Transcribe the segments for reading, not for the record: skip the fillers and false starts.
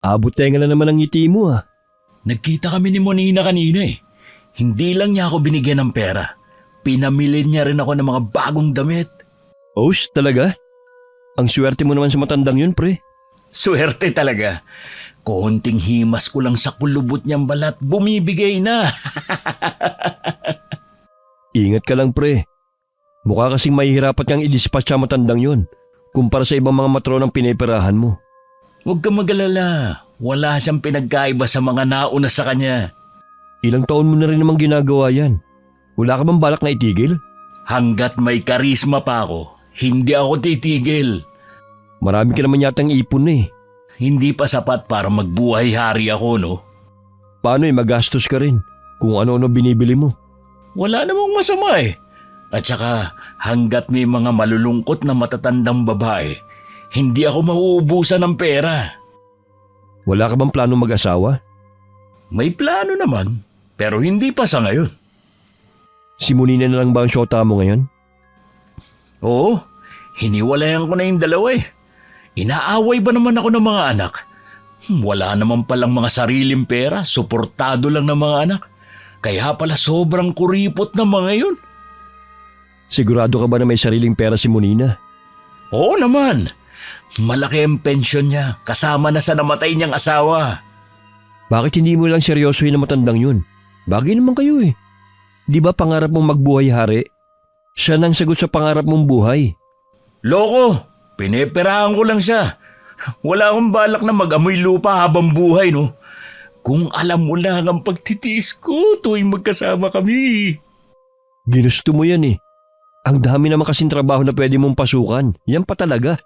Abot tenga na naman ang ngiti mo ah. Nagkita kami ni Monina kanina eh. Hindi lang niya ako binigyan ng pera. Pinamili niya rin ako ng mga bagong damit. Os, talaga? Ang swerte mo naman sa matandang yun, pre. Swerte talaga. Konting himas ko lang sa kulubot niyang balat, bumibigay na. Ingat ka lang, pre. Mukha kasing mahihirapat kang i-dispatch sa matandang yun kumpara sa ibang mga matronang pineperahan mo. Huwag kang mag-alala. Wala siyang pinagkaiba sa mga nauna sa kanya. Ilang taon mo na rin namang ginagawa yan. Wala ka bang balak na itigil? Hanggat may karisma pa ako, hindi ako titigil. Marami ka naman yatang ipon na eh. Hindi pa sapat para magbuhay-hari ako, no? Paano magastos ka rin kung ano-ano binibili mo? Wala namang masama eh. At saka hanggat may mga malulungkot na matatandang babae, hindi ako mauubusan ng pera. Wala ka bang plano mag-asawa? May plano naman, pero hindi pa sa ngayon. Si Monina na lang ba ang syota mo ngayon? Oo, hiniwalayan ko na yung dalawa eh. Inaaway ba naman ako ng mga anak? Wala naman palang mga sariling pera, suportado lang ng mga anak. Kaya pala sobrang kuripot ng mga yun. Sigurado ka ba na may sariling pera si Monina? Oo naman. Malaki ang pensyon niya, kasama na sa namatay niyang asawa. Bakit hindi mo lang seryosohin na matandang yun? Bagay naman kayo eh. Di ba pangarap mong magbuhay-hari? Siya nang sagot sa pangarap mong buhay. Loko, pineperahan ko lang siya. Wala akong balak na mag-amoy lupa habang buhay, no? Kung alam mo lang ang pagtitiis ko tuwing magkasama kami. Ginusto mo yan eh. Ang dami naman kasing trabaho na pwede mong pasukan. Yan pa talaga.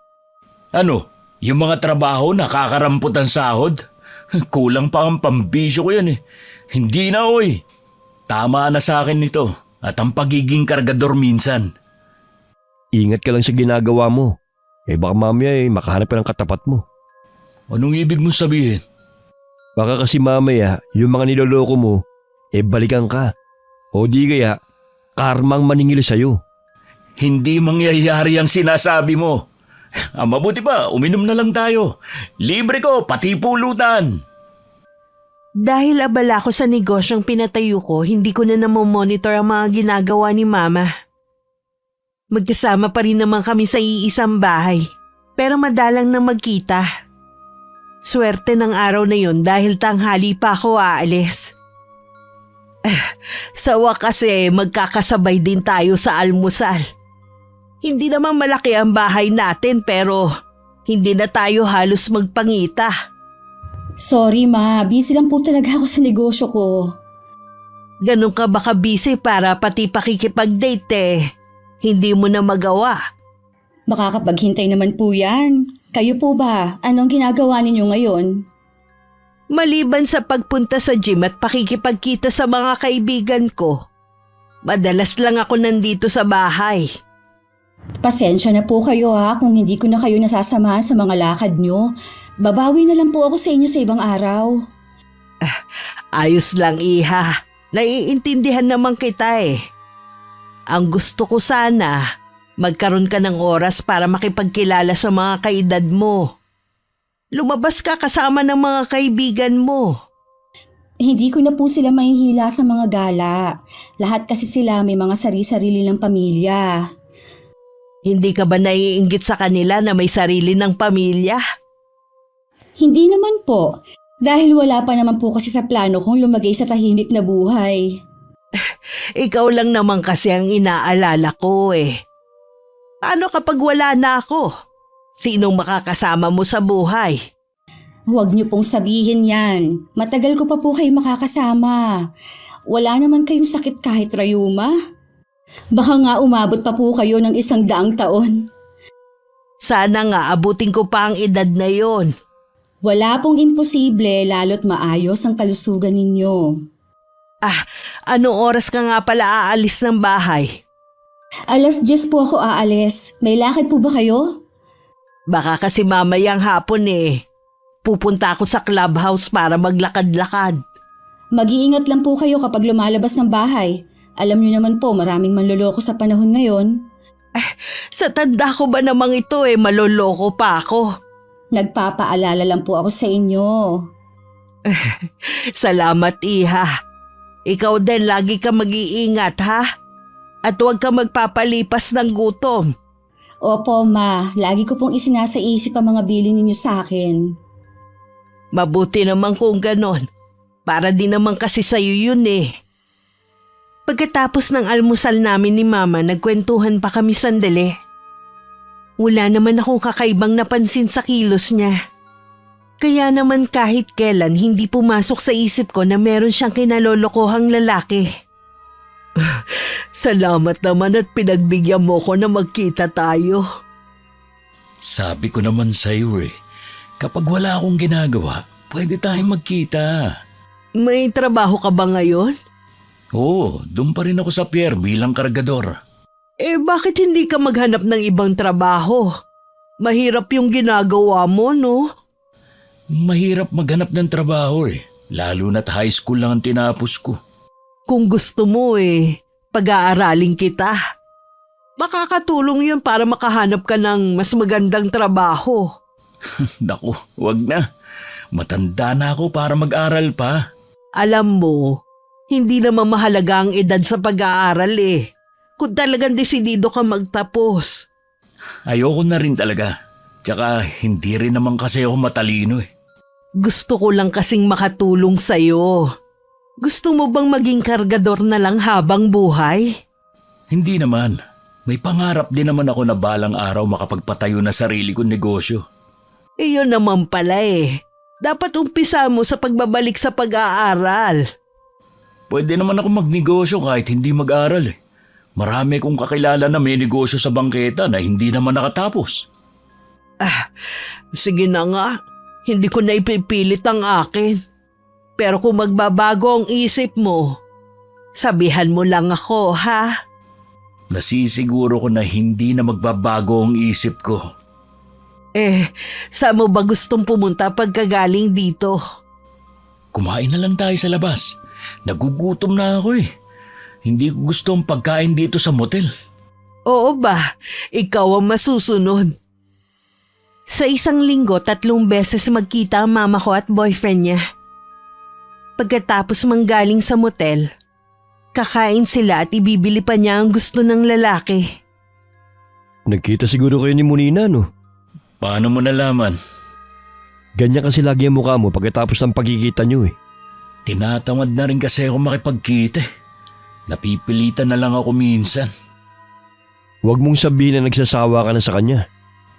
Ano, yung mga trabaho nakakarampot ang sahod? Kulang pa ang pambisyo ko yan eh. Hindi na oy. Tama na sa akin nito at ang pagiging kargador minsan. Ingat ka lang sa ginagawa mo. Baka mamaya makahanap ka ng katapat mo. Anong ibig mo sabihin? Baka kasi mamaya yung mga niloloko mo, balikan ka. O di kaya, karmang maningil sa'yo. Hindi mangyayari ang sinasabi mo. Mabuti pa, uminom na lang tayo. Libre ko, pati pulutan. Dahil abala ko sa negosyong pinatayo ko, hindi ko na namomonitor ang mga ginagawa ni Mama. Magkasama pa rin naman kami sa iisang bahay, pero madalang na magkita. Swerte ng araw na yun dahil tanghali pa ako aalis. Sa wakas magkakasabay din tayo sa almusal. Hindi naman malaki ang bahay natin pero hindi na tayo halos magpangita. Sorry ma, busy lang po talaga ako sa negosyo ko. Ganun ka baka busy para pati pakikipag-date hindi mo na magawa. Makakapaghintay naman po yan. Kayo po ba? Anong ginagawa ninyo ngayon? Maliban sa pagpunta sa gym at pakikipagkita sa mga kaibigan ko, madalas lang ako nandito sa bahay. Pasensya na po kayo kung hindi ko na kayo nasasamahan sa mga lakad nyo. Babawi na lang po ako sa inyo sa ibang araw. Ayos lang iha, naiintindihan naman kita Ang gusto ko sana, magkaroon ka ng oras para makipagkilala sa mga kaedad mo. Lumabas ka kasama ng mga kaibigan mo. Hindi ko na po sila mahihila sa mga gala. Lahat kasi sila may mga sarili-sarili ng pamilya. Hindi ka ba naiinggit sa kanila na may sarili ng pamilya? Hindi naman po. Dahil wala pa naman po kasi sa plano kong lumagay sa tahimik na buhay. Ikaw lang naman kasi ang inaalala ko Paano kapag wala na ako? Sinong makakasama mo sa buhay? Huwag niyo pong sabihin yan. Matagal ko pa po kayo makakasama. Wala naman kayong sakit kahit rayuma. Baka nga umabot pa po kayo ng 100 taon. Sana nga abutin ko pa ang edad na yon. Wala pong imposible lalo't maayos ang kalusugan ninyo. Anong oras ka nga pala aalis ng bahay? 10:00 po ako aalis. May lakad po ba kayo? Baka kasi mamayang hapon Pupunta ako sa clubhouse para maglakad-lakad. Mag-iingat lang po kayo kapag lumalabas ng bahay. Alam niyo naman po maraming manloloko sa panahon ngayon. Sa tanda ko ba namang ito maloloko pa ako? Nagpapaalala lang po ako sa inyo. Salamat, Iha. Ikaw din lagi ka mag-iingat, ha? At huwag ka magpapalipas ng gutom. Opo, Ma. Lagi ko pong isinasaisip ang mga bilin ninyo sa akin. Mabuti naman kung ganon. Para din naman kasi sa'yo yun eh. Pagkatapos ng almusal namin ni Mama, nagkwentuhan pa kami sandali. Wala naman akong kakaibang napansin sa kilos niya. Kaya naman kahit kailan hindi pumasok sa isip ko na meron siyang kinalolokohang lalaki. Salamat naman at pinagbigyan mo ko na magkita tayo. Sabi ko naman sa'yo kapag wala akong ginagawa, pwede tayong magkita. May trabaho ka ba ngayon? Oo, doon pa rin ako sa pier bilang kargador. Bakit hindi ka maghanap ng ibang trabaho? Mahirap yung ginagawa mo, no? Mahirap maghanap ng trabaho lalo na't high school lang ang tinapos ko. Kung gusto mo pag-aaralin kita. Makakatulong yun para makahanap ka ng mas magandang trabaho. Naku, wag na. Matanda na ako para mag-aral pa. Alam mo, hindi naman mahalaga ang edad sa pag-aaral Kung talagang desidido ka magtapos. Ayoko na rin talaga. Tsaka hindi rin naman kasi ako matalino Gusto ko lang kasing makatulong sa'yo. Gusto mo bang maging kargador na lang habang buhay? Hindi naman. May pangarap din naman ako na balang araw makapagpatayo na sarili kong negosyo. Iyon naman pala Dapat umpisa mo sa pagbabalik sa pag-aaral. Pwede naman ako magnegosyo kahit hindi mag-aral Marami kong kakilala na may negosyo sa bangketa na hindi naman nakatapos. Sige na nga, hindi ko na ipipilit ang akin. Pero kung magbabago ang isip mo, sabihan mo lang ako, ha? Nasisiguro ko na hindi na magbabago ang isip ko. Saan mo ba gustong pumunta pagkagaling dito? Kumain na lang tayo sa labas. Nagugutom na ako Hindi ko gusto ang pagkain dito sa motel. Oo ba? Ikaw ang masusunod. Sa isang linggo, 3 beses magkita ang mama ko at boyfriend niya. Pagkatapos manggaling sa motel, kakain sila at ibibili pa niya ang gusto ng lalaki. Nagkita siguro kayo ni Munina, no? Paano mo nalaman? Ganyan kasi lagi ang mukha mo pagkatapos ng pagkikita niyo Tinatamad na rin kasi ako makipagkita Napipilitan na lang ako minsan. Huwag mong sabihin na nagsasawa ka na sa kanya.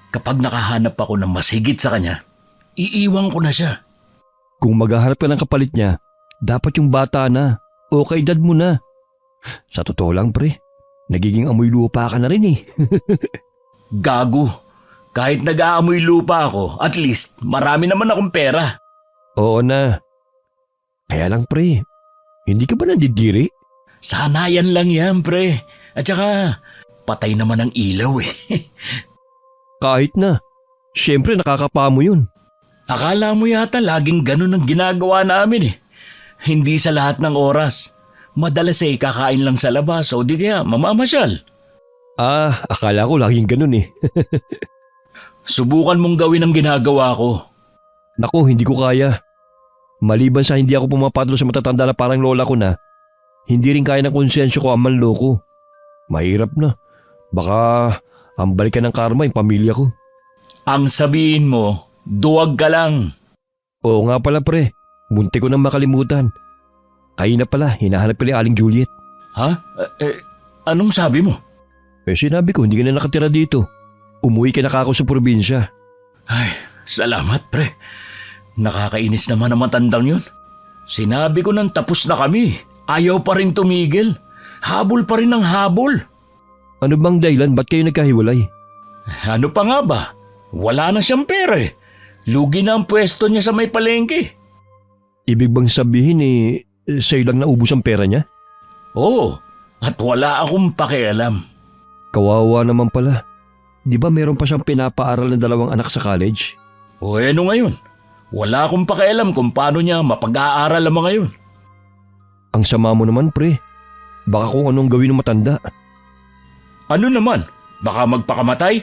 Kapag nakahanap ako ng mas higit sa kanya, iiwan ko na siya. Kung maghaharap ka ng kapalit niya, dapat yung bata na o kaedad mo na. Sa totoo lang pre, nagiging amoy lupa ka na rin Gago. Kahit nag-aamoy lupa ako, at least marami naman akong pera. Oo na. Kaya lang pre, hindi ka ba nandidiri? Sanayan lang yan, pre. At saka, patay naman ang ilaw Kahit na. Siyempre nakakapa mo yun. Akala mo yata laging ganun ang ginagawa namin Hindi sa lahat ng oras. Madalas kakain lang sa labas o di kaya mamamasyal. Akala ko laging ganun Subukan mong gawin ang ginagawa ko. Naku, hindi ko kaya. Maliban sa hindi ako pumapatol sa matatanda na parang lola ko na, hindi rin kaya ng konsensyo ko ang manloko. Mahirap na. Baka ang balikan ng karma yung pamilya ko. Ang sabihin mo, duwag ka lang. Oo nga pala pre, munti ko nang makalimutan. Kayo na pala, hinahanap pala Aling Juliet. Ha? Anong sabi mo? Sinabi ko hindi ka na nakatira dito. Umuwi ka na kako sa probinsya. Ay, salamat pre. Nakakainis naman ang matandang yun. Sinabi ko nang tapos na kami. Ayaw pa rin tumigil. Habol pa rin ang habol. Ano bang dahilan? Ba't kayo nagkahiwalay? Ano pa nga ba? Wala na siyang pera Lugi na ang pwesto niya sa may palengke. Ibig bang sabihin sa'yo lang naubos ang pera niya? Oo, at wala akong pakialam. Kawawa naman pala. Di ba meron pa siyang pinapaaral ng 2 anak sa college? O ano ngayon? Wala akong pakialam kung paano niya mapag-aaral ang mga yun. Ang sama mo naman pre. Baka kung anong gawin ng matanda. Ano naman? Baka magpakamatay?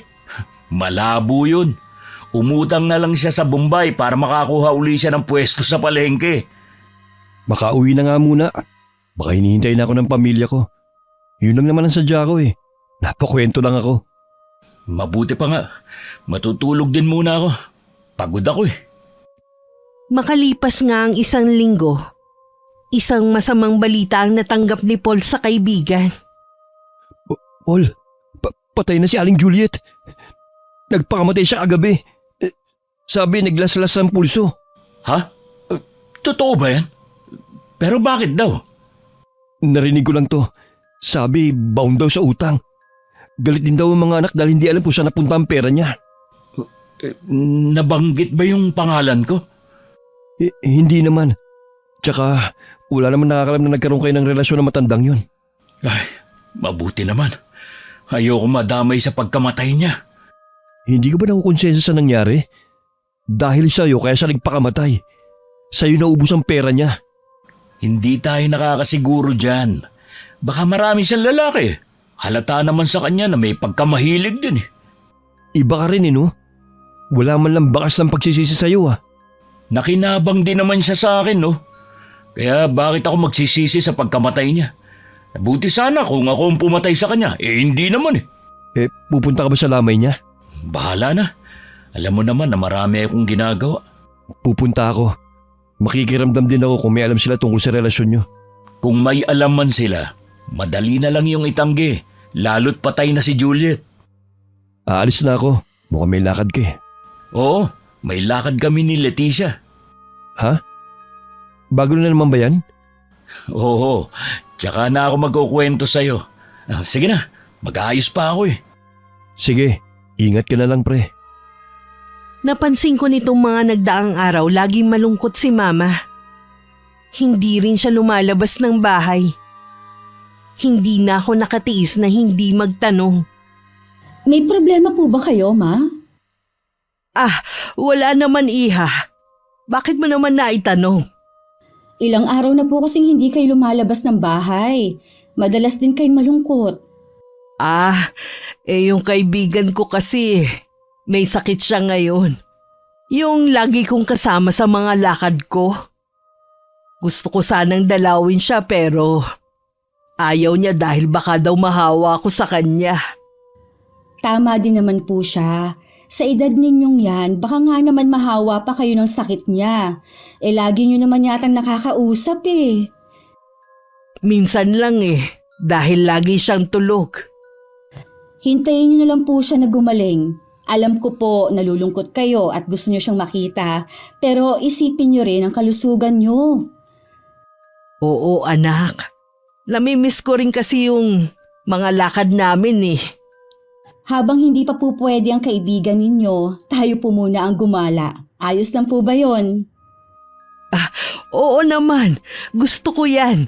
Malabo yun. Umutang na lang siya sa Bombay para makakuha uli siya ng pwesto sa palengke. Makauwi na nga muna. Baka hinihintay na ako ng pamilya ko. Yun lang naman ang sadya ko eh. Napakwento lang ako. Mabuti pa nga. Matutulog din muna ako. Pagod ako eh. Makalipas nga ang 1 linggo, isang masamang balita ang natanggap ni Paul sa kaibigan. Paul, patay na si Aling Juliet. Nagpakamatay siya kagabi. Sabi naglaslas ang pulso. Ha? Totoo ba yan? Pero bakit daw? Narinig ko lang to. Sabi bound daw sa utang. Galit din daw ang mga anak dahil hindi alam kung saan napunta ang pera niya. Nabanggit ba yung pangalan ko? Hindi naman. Tsaka wala naman nakakalam na nagkaroon kayo ng relasyon na matandang yun. Ay, mabuti naman. Ayoko madamay sa pagkamatay niya. Hindi ka ba nakukonsensa sa nangyari? Dahil sa'yo kaya siya nagpakamatay. Sa'yo naubos ang pera niya. Hindi tayo nakakasiguro dyan. Baka marami siyang lalaki. Halata naman sa kanya na may pagkamahilig din eh. Iba ka rin no? Wala man lang bakas ng pagsisisi sa'yo Nakinabang din naman siya sa akin no. Kaya bakit ako magsisisi sa pagkamatay niya? Buti sana kung ako ang pumatay sa kanya. Hindi naman eh. Pupunta ka ba sa lamay niya? Bahala na. Alam mo naman na marami akong ginagawa. Pupunta ako. Makikiramdam din ako kung may alam sila tungkol sa relasyon niyo. Kung may alam man sila, madali na lang yung itanggi. Lalo't patay na si Juliet. Aalis na ako. Mukhang may lakad ka eh. Oo, may lakad kami ni Leticia. Ha? Bago na naman ba yan? Oo, tsaka na ako magkukwento sa'yo. Sige na, mag-aayos pa ako eh. Sige, ingat ka na lang pre. Napansin ko nitong mga nagdaang araw laging malungkot si Mama. Hindi rin siya lumalabas ng bahay. Hindi na ako nakatiis na hindi magtanong. May problema po ba kayo, Ma? Wala naman iha. Bakit mo naman naitanong? Ilang araw na po kasing hindi kayo lumalabas ng bahay. Madalas din kayong malungkot. Yung kaibigan ko kasi may sakit siya ngayon. Yung lagi kong kasama sa mga lakad ko. Gusto ko sanang dalawin siya pero ayaw niya dahil baka daw mahawa ako sa kanya. Tama din naman po siya. Sa edad ninyong yan, baka nga naman mahawa pa kayo ng sakit niya. Lagi nyo naman yatang nakakausap eh. Minsan lang dahil lagi siyang tulog. Hintayin nyo na lang po siya na gumaling. Alam ko po, nalulungkot kayo at gusto nyo siyang makita. Pero isipin nyo rin ang kalusugan nyo. Oo anak, namimiss ko rin kasi yung mga lakad namin Habang hindi pa po pwede ang kaibigan ninyo, tayo po muna ang gumala. Ayos lang po ba yon? Oo naman, gusto ko yan.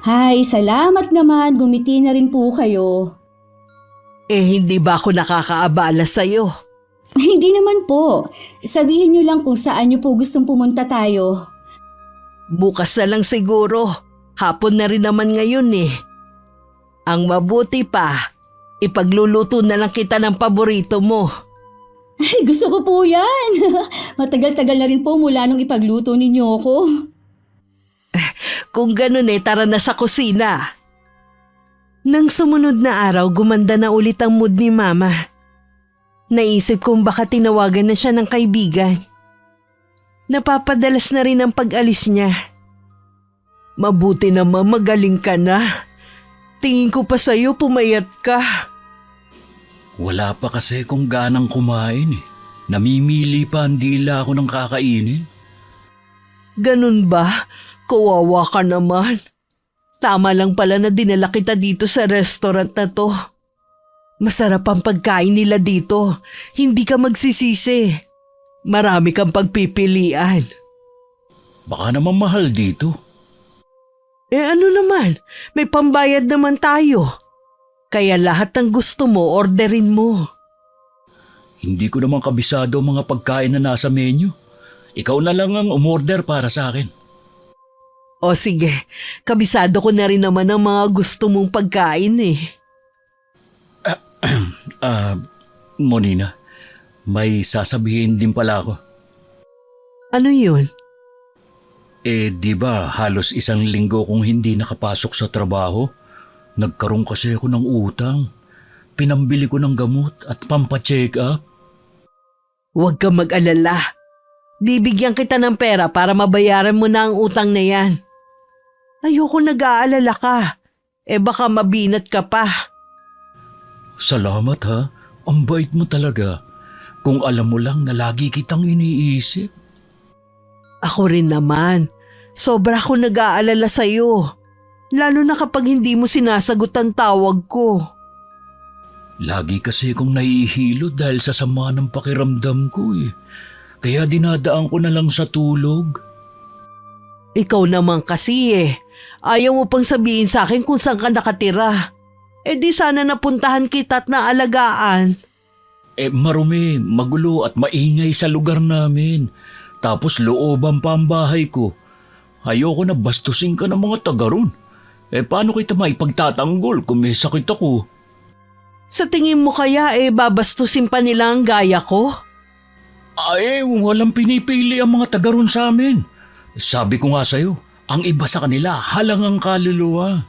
Hay, salamat naman. Gumiti na rin po kayo. Hindi ba ako nakakaabala sa'yo? Hindi naman po. Sabihin nyo lang kung saan nyo po gustong pumunta tayo. Bukas na lang siguro. Hapon na rin naman ngayon Ang mabuti pa, ipagluluto na lang kita ng paborito mo. Ay, gusto ko po yan. Matagal-tagal na rin po mula nung ipagluto ninyo ako. Kung ganun tara na sa kusina. Nang sumunod na araw, gumanda na ulit ang mood ni Mama. Naisip kong baka tinawagan na siya ng kaibigan. Napapadalas na rin ang pag-alis niya. Mabuti naman magaling ka na. Tingin ko pa sa'yo pumayat ka. Wala pa kasi kung ganang kumain eh. Namimili pa ang dila ako ng kakainin. Ganun ba? Kawawa ka naman. Tama lang pala na dinala kita dito sa restaurant na to. Masarap ang pagkain nila dito. Hindi ka magsisisi. Marami kang pagpipilian. Baka naman mahal dito. Ano naman? May pambayad naman tayo. Kaya lahat ng gusto mo, orderin mo. Hindi ko naman kabisado ang mga pagkain na nasa menu. Ikaw na lang ang umorder para sa akin. O sige, kabisado ko na rin naman ang mga gusto mong pagkain Monina, May sasabihin din pala ako. Ano yun? Di ba halos 1 linggo kong hindi nakapasok sa trabaho? Nagkaroon kasi ako ng utang. Pinambili ko ng gamot at pampacheck up. Huwag kang mag-alala. Bibigyan kita ng pera para mabayaran mo na ang utang na yan. Ayoko nag-aalala ka. Baka mabinat ka pa. Salamat ha. Ang bait mo talaga. Kung alam mo lang na lagi kitang iniisip. Ako rin naman. Sobra ako nag-aalala sa'yo. Lalo na kapag hindi mo sinasagot ang tawag ko. Lagi kasi akong nahihilo dahil sa sama ng pakiramdam ko eh. Kaya dinadaan ko na lang sa tulog. Ikaw naman kasi Ayaw mo pang sabihin sa akin kung saan ka nakatira. Di sana napuntahan kita at naalagaan. Marumi, magulo at maingay sa lugar namin. Tapos looban pa ang bahay ko. Ayoko na bastusin ka ng mga taga ron. Paano kita maipagtatanggol kung may sakit ako? Sa tingin mo kaya babastusin pa nila ang gaya ko? Walang pinipili ang mga taga ron sa amin. Sabi ko nga sa'yo, ang iba sa kanila halang ang kaluluwa.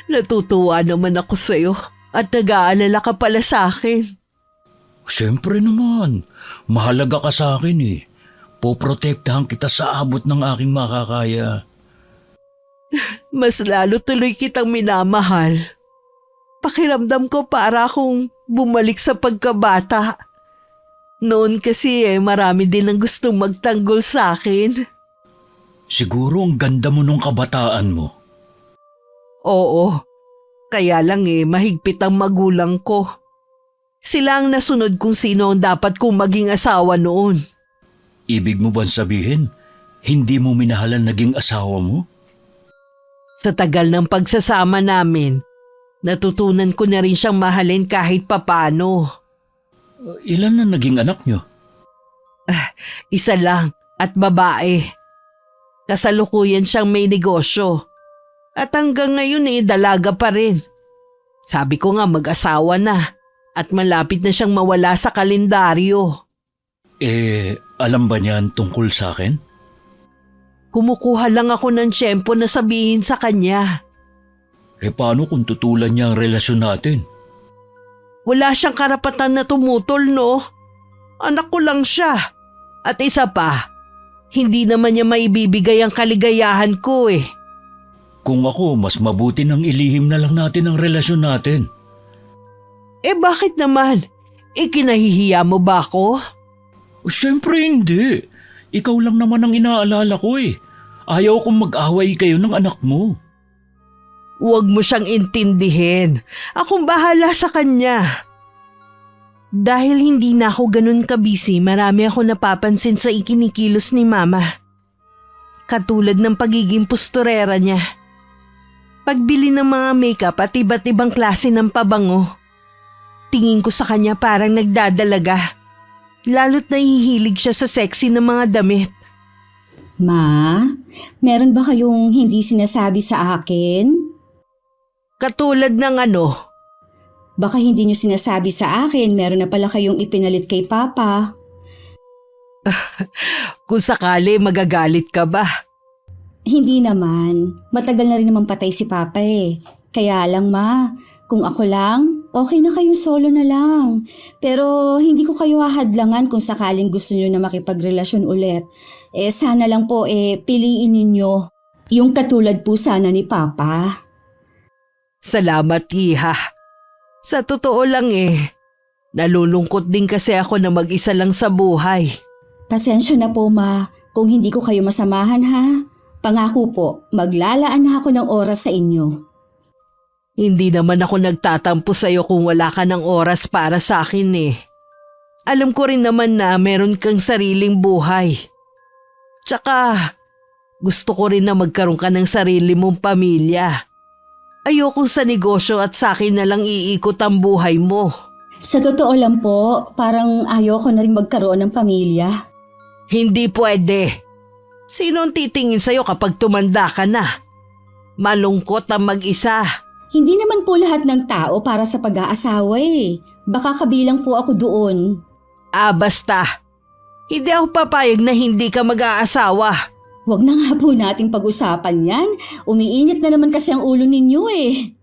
Natutuwa naman ako sa'yo at nag-aalala ka pala sa akin. Siyempre naman, mahalaga ka sa akin eh. Poprotektahan kita sa abot ng aking makakaya. Mas lalo tuloy kitang minamahal. Pakiramdam ko para akong bumalik sa pagkabata. Noon kasi marami din ang gustong magtanggol sa akin. Siguro ang ganda mo nung kabataan mo. Oo, kaya lang mahigpit ang magulang ko. Sila ang nasunod kung sino ang dapat kong maging asawa noon. Ibig mo bang sabihin, hindi mo minahalan naging asawa mo? Sa tagal ng pagsasama namin, natutunan ko na rin siyang mahalin kahit papano. Ilan na naging anak niyo? Isa lang at babae. Kasalukuyan siyang may negosyo. At hanggang ngayon dalaga pa rin. Sabi ko nga mag-asawa na at malapit na siyang mawala sa kalendaryo. Alam ba niyan tungkol sa akin? Kumukuha lang ako ng tiyempo na sabihin sa kanya. Paano kung tutulan niya ang relasyon natin? Wala siyang karapatan na tumutol, no? Anak ko lang siya. At isa pa, hindi naman niya maibibigay ang kaligayahan ko Kung ako, mas mabuti nang ilihim na lang natin ang relasyon natin. Bakit naman? Kinahihiya mo ba ako? Siyempre hindi. Ikaw lang naman ang inaalala ko Ayaw kong mag-away kayo ng anak mo. Huwag mo siyang intindihin. Akong bahala sa kanya. Dahil hindi na ako ganun kabisi, marami ako napapansin sa ikinikilos ni Mama. Katulad ng pagiging pusturera niya. Pagbili ng mga makeup at iba't ibang klase ng pabango. Tingin ko sa kanya parang nagdadalaga. Lalo't nahihilig siya sa sexy na mga damit. Ma, meron ba kayong hindi sinasabi sa akin? Katulad ng ano? Baka hindi niyo sinasabi sa akin, meron na pala kayong ipinalit kay Papa. Kung sakali magagalit ka ba? Hindi naman. Matagal na rin naman patay si Papa Kaya lang ma, kung ako lang, okay na kayong solo na lang. Pero hindi ko kayo hahadlangan kung sakaling gusto niyo na makipagrelasyon ulit. Sana lang po piliin ninyo yung katulad po sana ni Papa. Salamat, Iha. Sa totoo lang nalulungkot din kasi ako na mag-isa lang sa buhay. Pasensya na po ma, kung hindi ko kayo masamahan ha. Pangako po, maglalaan na ako ng oras sa inyo. Hindi naman ako nagtatampo sa'yo kung wala ka ng oras para sa akin Alam ko rin naman na meron kang sariling buhay. Tsaka, gusto ko rin na magkaroon ka ng sarili mong pamilya. Ayokong sa negosyo at sa akin na lang iikot ang buhay mo. Sa totoo lang po, parang ayoko na rin magkaroon ng pamilya. Hindi pwede. Sino ang titingin sa'yo kapag tumanda ka na? Malungkot ang mag-isa. Hindi naman po lahat ng tao para sa pag-aasawa eh. Baka kabilang po ako doon. Basta. Hindi ako papayag na hindi ka mag-aasawa. Huwag na nga po nating pag-usapan yan. Umiinit na naman kasi ang ulo ninyo eh.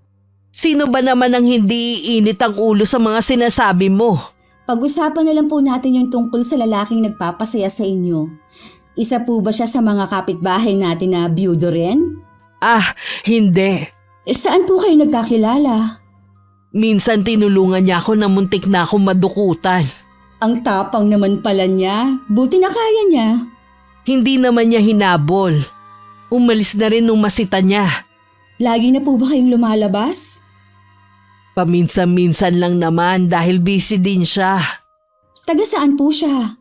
Sino ba naman ang hindi iinit ang ulo sa mga sinasabi mo? Pag-usapan na lang po natin yung tungkol sa lalaking nagpapasaya sa inyo. Isa po ba siya sa mga kapitbahay natin na byudo rin? Hindi. Saan po kayo nagkakilala? Minsan tinulungan niya ako na muntik na akong madukutan. Ang tapang naman pala niya. Buti na kaya niya. Hindi naman niya hinabol. Umalis na rin nung masita niya. Lagi na po ba kayong lumalabas? Paminsan-minsan lang naman dahil busy din siya. Taga saan po siya?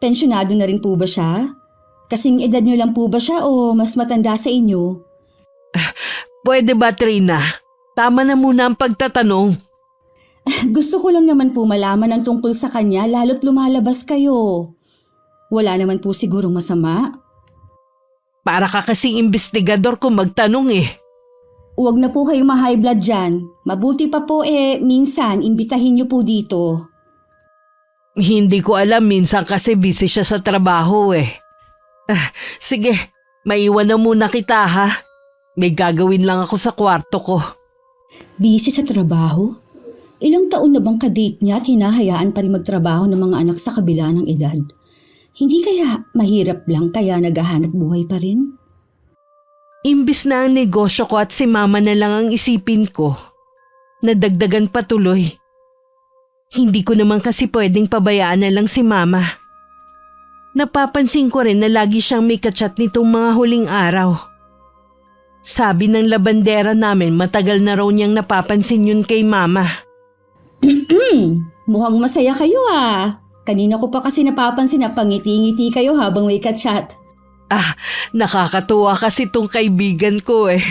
Pensyonado na rin po ba siya? Kasing edad niyo lang po ba siya o mas matanda sa inyo? Pwede ba, Trina? Tama na muna ang pagtatanong. Gusto ko lang naman po malaman ang tungkol sa kanya lalo't lumalabas kayo. Wala naman po sigurong masama. Para ka kasing investigador kung magtanong eh. Huwag na po kayong ma-high blood dyan. Mabuti pa po minsan imbitahin niyo po dito. Hindi ko alam, minsan kasi busy siya sa trabaho eh. Sige, maiwan na muna kita ha. May gagawin lang ako sa kwarto ko. Busy sa trabaho? Ilang taon na bang kadate niya at hinahayaan pa rin magtrabaho ng mga anak sa kabila ng edad? Hindi kaya mahirap lang kaya naghahanap buhay pa rin? Imbis na ang negosyo ko at si mama na lang ang isipin ko, nadagdagan patuloy. Hindi ko naman kasi pwedeng pabayaan na lang si mama. Napapansin ko rin na lagi siyang may kachat nitong mga huling araw. Sabi ng labandera namin matagal na raw niyang napapansin yun kay mama. Mukhang masaya kayo ah. Kanina ko pa kasi napapansin na pangiti-ngiti kayo habang may kachat. Nakakatuwa kasi tong kaibigan ko eh.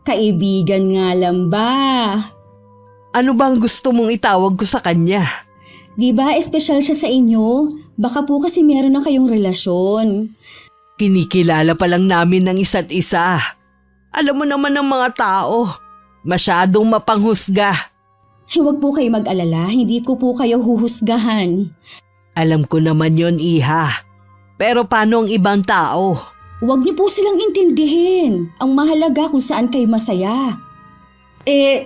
Kaibigan nga lang ba? Ano bang gusto mong itawag ko sa kanya? Di ba espesyal siya sa inyo? Baka po kasi meron na kayong relasyon. Kinikilala pa lang namin ng isa't isa. Alam mo naman ng mga tao, masyadong mapanghusga. Huwag po kayo mag-alala, hindi ko po kayo huhusgahan. Alam ko naman yon, iha. Pero paano ang ibang tao? Huwag niyo po silang intindihin. Ang mahalaga kung saan kayo masaya.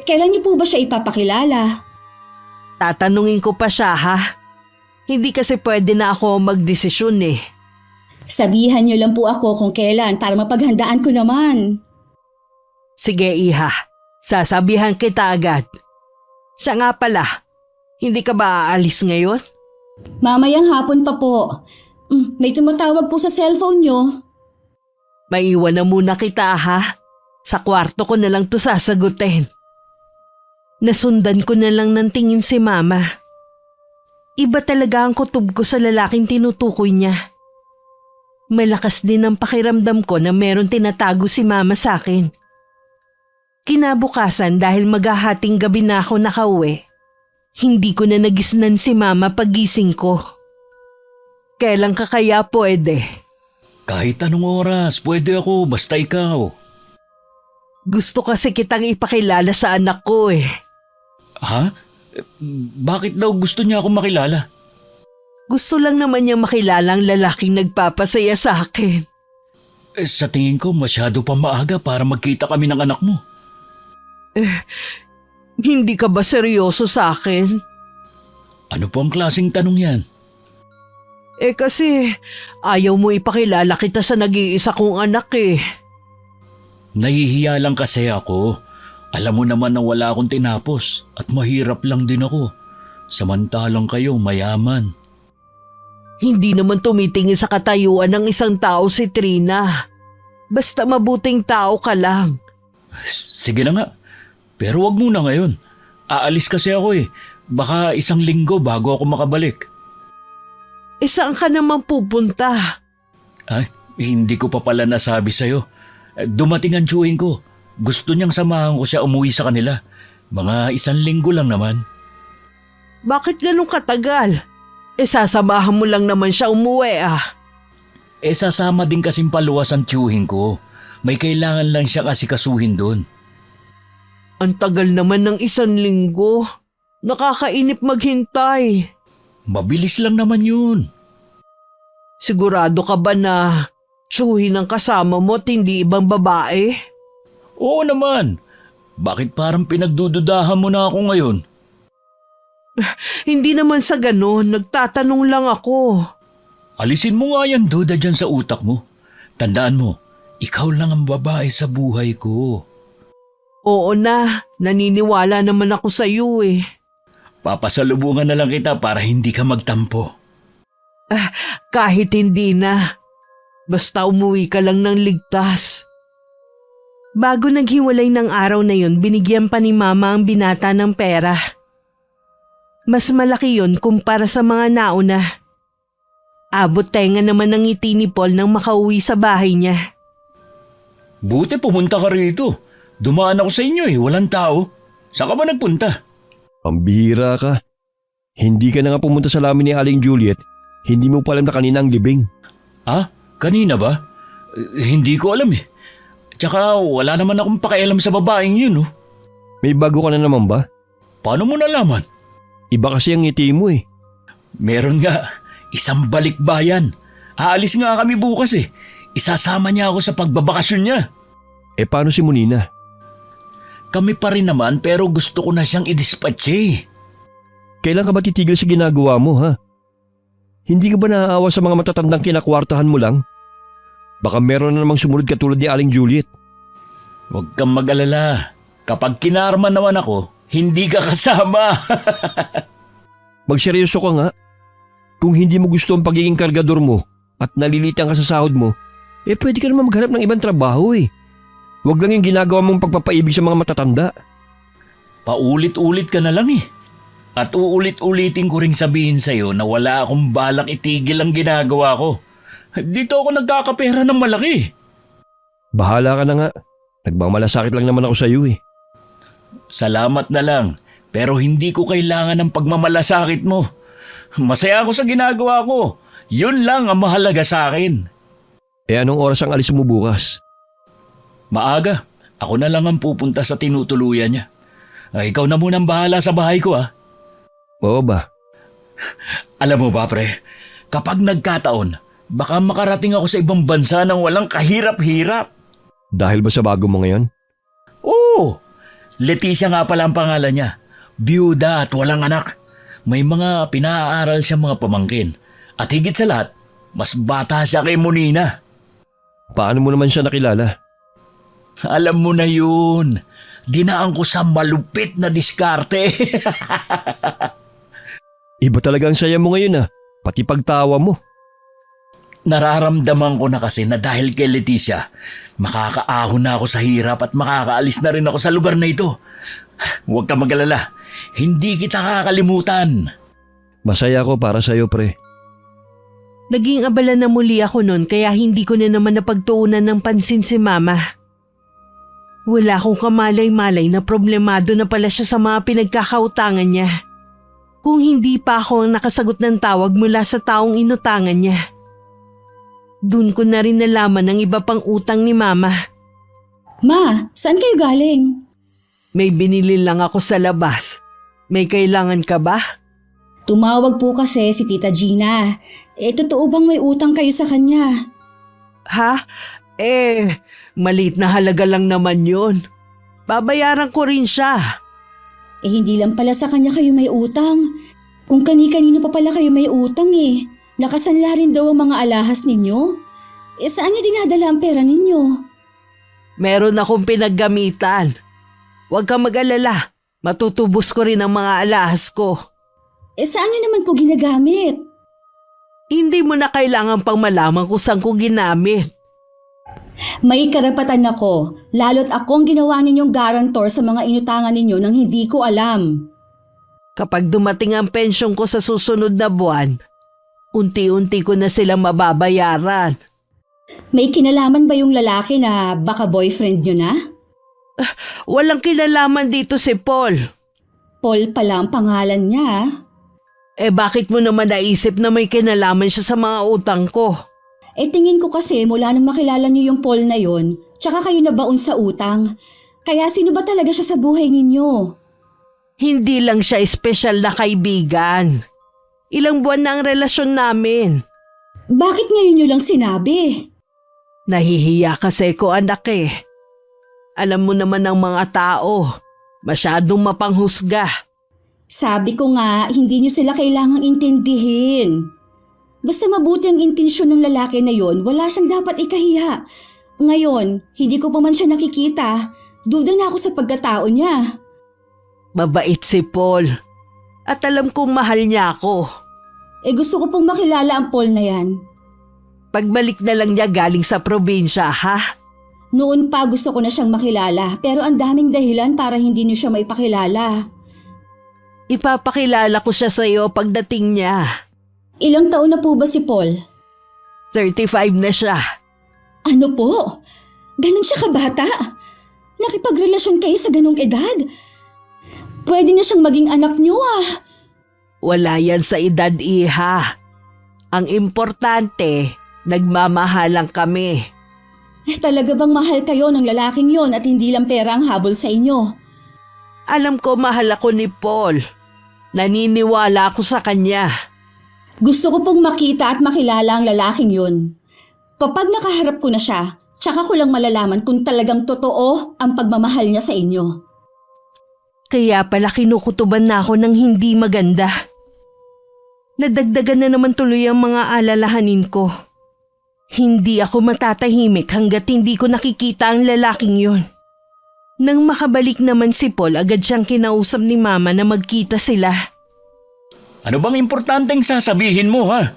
Kailan niyo po ba siya ipapakilala? Tatanungin ko pa siya ha. Hindi kasi pwede na ako magdesisyon eh. Sabihan niyo lang po ako kung kailan para mapaghandaan ko naman. Sige iha, sasabihan kita agad. Siya nga pala, hindi ka ba aalis ngayon? Mamayang hapon pa po. May tumatawag po sa cellphone niyo. Maiwan na muna kita ha. Sa kwarto ko na lang to sasagutin. Nasundan ko na lang ng tingin si mama. Iba talaga ang kutob ko sa lalaking tinutukoy niya. Malakas din ang pakiramdam ko na meron tinatago si mama sa akin. Kinabukasan dahil maghahating gabi na ako nakauwi, hindi ko na nagisnan si mama pagising ko. Kailan ka kaya pwede? Kahit anong oras, pwede ako, basta ikaw. Gusto kasi kitang ipakilala sa anak ko eh. Ha? Bakit daw gusto niya akong makilala? Gusto lang naman niya makilala ang lalaking nagpapasaya sa akin. Sa tingin ko masyado pa maaga para magkita kami ng anak mo. Hindi ka ba seryoso sa akin? Ano po ang klaseng tanong yan? Kasi ayaw mo ipakilala kita sa nag-iisa kong anak eh. Nahihiya lang kasi ako. Alam mo naman na wala akong tinapos at mahirap lang din ako. Samantalang kayo mayaman. Hindi naman tumitingin sa katayuan ng isang tao si Trina. Basta mabuting tao ka lang. Sige na nga. Pero wag muna ngayon. Aalis kasi ako eh. Baka 1 linggo bago ako makabalik. Saan ka naman pupunta? Ay, hindi ko pa pala nasabi sa'yo. Dumating ang tiyuhin ko. Gusto niyang samahan ko siya umuwi sa kanila. Mga 1 linggo lang naman. Bakit ganun katagal? Sasamahan mo lang naman siya umuwi ah. Sasama din kasing paluwas ang tiyuhin ko. May kailangan lang siyang asikasuhin doon. Ang tagal naman ng 1 linggo. Nakakainip maghintay. Mabilis lang naman yun. Sigurado ka ba na tsuhin ang kasama mo at hindi ibang babae? Oo naman. Bakit parang pinagdududahan mo na ako ngayon? Hindi naman sa ganon, nagtatanong lang ako. Alisin mo nga yan duda dyan sa utak mo. Tandaan mo, ikaw lang ang babae sa buhay ko. Oo na, naniniwala naman ako sa iyo eh. Papasalubungan na lang kita para hindi ka magtampo. Kahit hindi na. Basta umuwi ka lang ng ligtas. Bago naghiwalay ng araw na yun, binigyan pa ni Mama ang binata ng pera. Mas malaki yun kumpara sa mga nauna. Abot tenga naman ng ngiti ni Paul nang makauwi sa bahay niya. Buti pumunta ka rito. Dumaan ako sa inyo walang tao. Saan ka ba nagpunta? Pambihira ka. Hindi ka na nga pumunta sa lamin ni Aling Juliet. Hindi mo pa alam na kanina ang libing. Ah, kanina ba? Hindi ko alam Tsaka wala naman akong pakialam sa babaeng yun May bago ka na naman ba? Paano mo nalaman? Iba kasi ang ngiti mo eh. Meron nga, isang balikbayan. Aalis nga kami bukas Isasama niya ako sa pagbabakasyon niya. Paano si Monina? Kami pa rin naman pero gusto ko na siyang idispatche. Kailan ka ba titigil sa ginagawa mo ha? Hindi ka ba naaawa sa mga matatandang kinakwartahan mo lang? Baka meron na namang sumunod katulad ni Aling Juliet. Huwag kang mag-alala. Kapag kinarman naman ako, hindi ka kasama. Magseryoso ka nga. Kung hindi mo gusto ang pagiging kargador mo at nalilitan ka sa sahod mo, pwede ka naman maghanap ng ibang trabaho Huwag lang yung ginagawa mong pagpapaibig sa mga matatanda. Paulit-ulit ka na lang At uulit-ulitin ko ring sabihin sa'yo na wala akong balak itigil ang ginagawa ko. Dito ako nagkakapera ng malaki. Bahala ka na nga. Nagmamalasakit lang naman ako sa iyo Salamat na lang, pero hindi ko kailangan ng pagmamalasakit mo. Masaya ako sa ginagawa ko. Yun lang ang mahalaga sa akin. Anong oras ang alis mo bukas? Maaga, ako na lang ang pupunta sa tinutuluyan niya. Ikaw na munang bahala sa bahay ko Oo ba? Alam mo ba pre, kapag nagkataon, baka makarating ako sa ibang bansa nang walang kahirap-hirap. Dahil ba sa bago mo ngayon? Oo, Leticia nga pala ang pangalan niya. Byuda at walang anak. May mga pinaaral siyang mga pamangkin. At higit sa lahat, mas bata siya kay Monina. Paano mo naman siya nakilala? Alam mo na yun. Dinaan ko sa malupit na diskarte. Iba talaga ang saya mo ngayon pati pagtawa mo. Nararamdaman ko na kasi na dahil kay Leticia, makakaahon na ako sa hirap at makakaalis na rin ako sa lugar na ito. Huwag ka mag-alala. Hindi kita kakalimutan. Masaya ako para sa iyo, pre. Naging abala na muli ako noon kaya hindi ko na naman napagtuunan ng pansin si Mama. Wala akong kamalay-malay na problemado na pala siya sa mga pinagkakautangan niya. Kung hindi pa ako ang nakasagot ng tawag mula sa taong inutangan niya. Doon ko na rin nalaman ang iba pang utang ni Mama. Ma, saan kayo galing? May binili lang ako sa labas. May kailangan ka ba? Tumawag po kasi si Tita Gina. Totoo bang may utang kayo sa kanya? Ha? Maliit na halaga lang naman yun. Babayaran ko rin siya. Hindi lang pala sa kanya kayo may utang. Kung kani-kanino pa pala kayo may utang Nakasanla rin daw ang mga alahas ninyo. Saan niyo dinadala ang pera ninyo? Meron akong pinaggamitan. Huwag kang mag-alala. Matutubos ko rin ang mga alahas ko. Saan niyo naman po ginagamit? Hindi mo na kailangan pang malaman kung saan ko ginamit. May karapatan ako, lalo't akong ginawa ninyong garantor sa mga inutangan ninyo nang hindi ko alam. Kapag dumating ang pensyong ko sa susunod na buwan, unti-unti ko na sila mababayaran. May kinalaman ba yung lalaki na baka boyfriend nyo na? Walang kinalaman dito si Paul. Paul pala ang pangalan niya. Bakit mo naman naisip na may kinalaman siya sa mga utang ko? Tingin ko kasi mula nang makilala niyo yung Paul na yon, tsaka kayo nabaon sa utang. Kaya sino ba talaga siya sa buhay ninyo? Hindi lang siya espesyal na kaibigan. Ilang buwan na ang relasyon namin. Bakit ngayon nyo lang sinabi? Nahihiya kasi ko anak eh. Alam mo naman ng mga tao, masyadong mapanghusga. Sabi ko nga, hindi nyo sila kailangang intindihin. Basta mabuti ang intensyon ng lalaki na yon, wala siyang dapat ikahiya. Ngayon, hindi ko pa man siya nakikita. Duda na ako sa pagkatao niya. Mabait si Paul. At alam kong mahal niya ako. Gusto ko pong makilala ang Paul na yan. Pagbalik na lang niya galing sa probinsya, ha? Noon pa gusto ko na siyang makilala, pero ang daming dahilan para hindi niyo siya maipakilala. Ipapakilala ko siya sa iyo pagdating niya. Ilang taon na po ba si Paul? 35 na siya. Ano po? Ganon siya kabata? Nakipagrelasyon kayo sa ganong edad? Pwede na siyang maging anak niyo ah. Wala yan sa edad, iha. Ang importante, nagmamahalan kami. Talaga bang mahal kayo ng lalaking yon at hindi lang pera ang habol sa inyo? Alam ko mahal ako ni Paul. Naniniwala ako sa kanya. Gusto ko pong makita at makilala ang lalaking yon. Kapag nakaharap ko na siya, tsaka ko lang malalaman kung talagang totoo ang pagmamahal niya sa inyo. Kaya pala kinukutuban na ako ng hindi maganda. Nadagdagan na naman tuloy ang mga alalahanin ko. Hindi ako matatahimik hanggat hindi ko nakikita ang lalaking yon. Nang makabalik naman si Paul, agad siyang kinausap ni Mama na magkita sila. Ano bang importanteng sasabihin mo ha?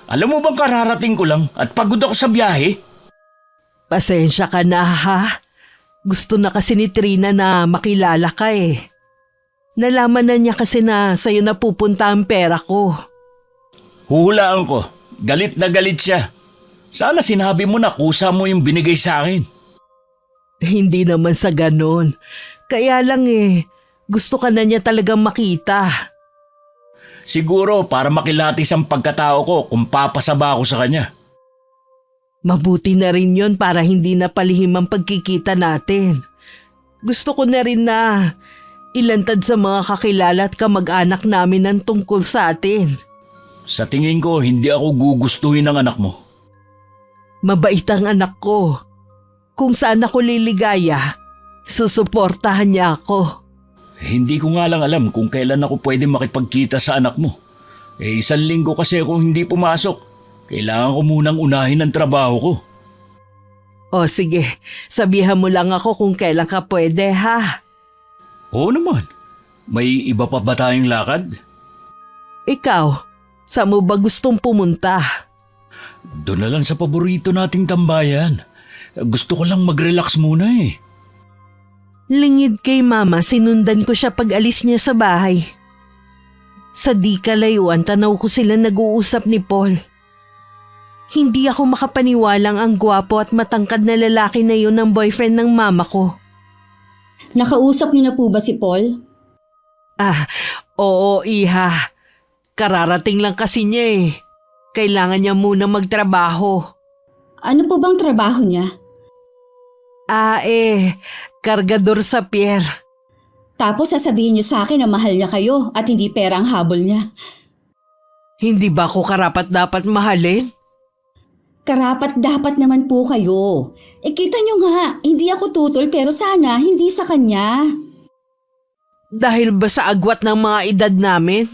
Alam mo bang kararating ko lang at pagod ako sa biyahe? Pasensya ka na ha. Gusto na kasi ni Trina na makilala ka eh. Nalaman na niya kasi na sa'yo na pupunta ang pera ko. Huhulaan ko. Galit na galit siya. Sana sinabi mo na kusa mo yung binigay sa akin. Hindi naman sa ganon. Kaya lang gusto ka na niya talagang makita. Siguro para makilatis ang pagkatao ko kung papasaba ako sa kanya. Mabuti na rin yon para hindi na palihim ang pagkikita natin. Gusto ko na rin na ilantad sa mga kakilala at kamag-anak namin ang tungkol sa atin. Sa tingin ko, hindi ako gugustuhin ng anak mo. Mabait ang anak ko. Kung saan ako liligaya, susuportahan niya ako. Hindi ko nga lang alam kung kailan ako pwede makipagkita sa anak mo. 1 linggo kasi ako hindi pumasok. Kailangan ko munang unahin ang trabaho ko. O sige, sabihan mo lang ako kung kailan ka pwede ha. Oo naman. May iba pa ba tayong lakad? Ikaw, saan mo ba gustong pumunta? Doon na lang sa paborito nating tambayan. Gusto ko lang mag-relax muna eh. Lingid kay Mama, sinundan ko siya pag alis niya sa bahay. Sa di kalayuan, tanaw ko sila nag-uusap ni Paul. Hindi ako makapaniwalang ang gwapo at matangkad na lalaki na yun ang boyfriend ng mama ko. Nakausap niyo na po ba si Paul? Oo iha. Kararating lang kasi niya eh. Kailangan niya muna magtrabaho. Ano po bang trabaho niya? Kargador sa pier. Tapos sasabihin niyo sa akin na mahal niya kayo at hindi pera ang habol niya. Hindi ba ako karapat dapat mahalin? Karapat dapat naman po kayo. Kita niyo nga, hindi ako tutol pero sana hindi sa kanya. Dahil ba sa agwat ng mga edad namin?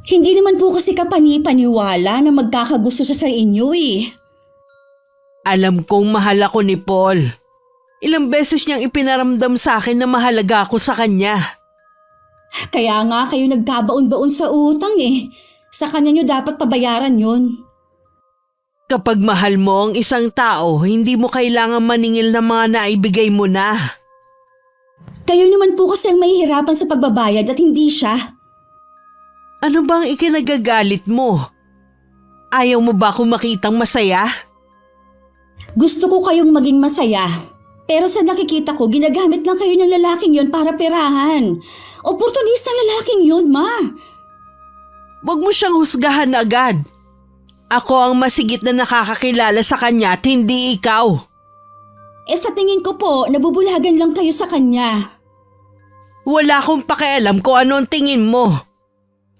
Hindi naman po kasi kapani-paniwala na magkakagusto siya sa inyo eh. Alam kong mahal ako ni Paul. Ilang beses niyang ipinaramdam sa akin na mahalaga ako sa kanya. Kaya nga kayo nagkabaon-baon sa utang eh. Sa kanya niyo dapat pabayaran yun. Kapag mahal mo ang isang tao, hindi mo kailangan maningil ng mga naibigay mo na. Kayo naman po kasi ang mahihirapan sa pagbabayad at hindi siya. Ano bang ikinagagalit mo? Ayaw mo ba akong makitang masaya? Gusto ko kayong maging masaya. Pero sa nakikita ko, ginagamit lang kayo ng lalaking yon para perahan. Oportunistang lalaking yon, Ma. Huwag mo siyang husgahan agad. Ako ang masigit na nakakakilala sa kanya at hindi ikaw. Sa tingin ko po, nabubulagan lang kayo sa kanya. Wala akong pakialam kung ano ang tingin mo.